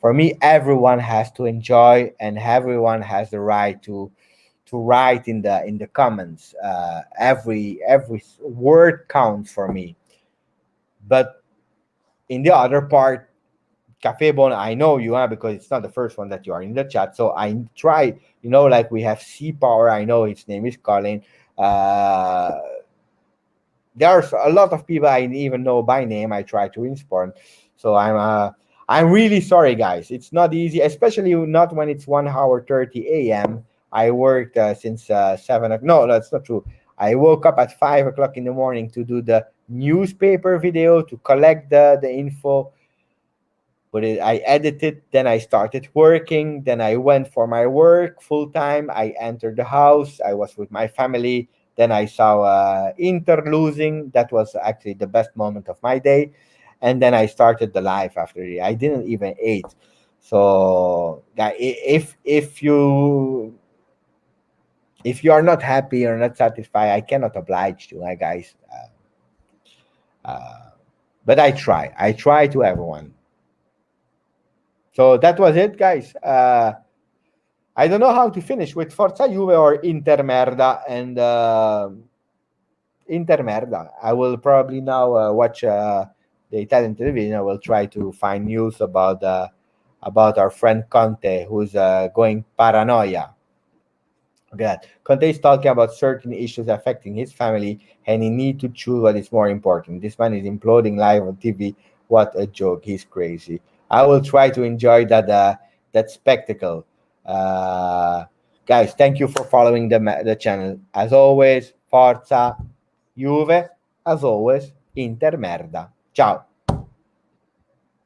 for me, everyone has to enjoy, and everyone has the right to write in the comments. Every word counts for me. But in the other part, Cafe Bon, I know you are because it's not the first one that you are in the chat. So I try, like we have C Power. I know his name is Colin. Uh, there's a lot of people I even know by name. I try to inform. So I'm really sorry, guys. It's not easy, especially not when it's 1 hour 30 a.m. I worked since 7 o'clock. No, that's not true. I woke up at 5 o'clock in the morning to do the newspaper video to collect the info. But I edited, then I started working, then I went for my work full time. I entered the house, I was with my family, then I saw Inter losing. That was actually the best moment of my day. And then I started the live after it. I didn't even eat. So if you are not happy or not satisfied, I cannot oblige you, guys. But I try to everyone. So that was it, guys. I don't know how to finish with Forza Juve or Inter Merda, and Inter Merda. I will probably now watch the Italian television. I will try to find news about our friend Conte, who's going paranoia. That Conte is talking about certain issues affecting his family, and he need to choose what is more important. This man is imploding live on TV. What a joke! He's crazy. I will try to enjoy that spectacle. Guys, thank you for following the channel. As always, Forza Juve. As always, Inter merda. Ciao.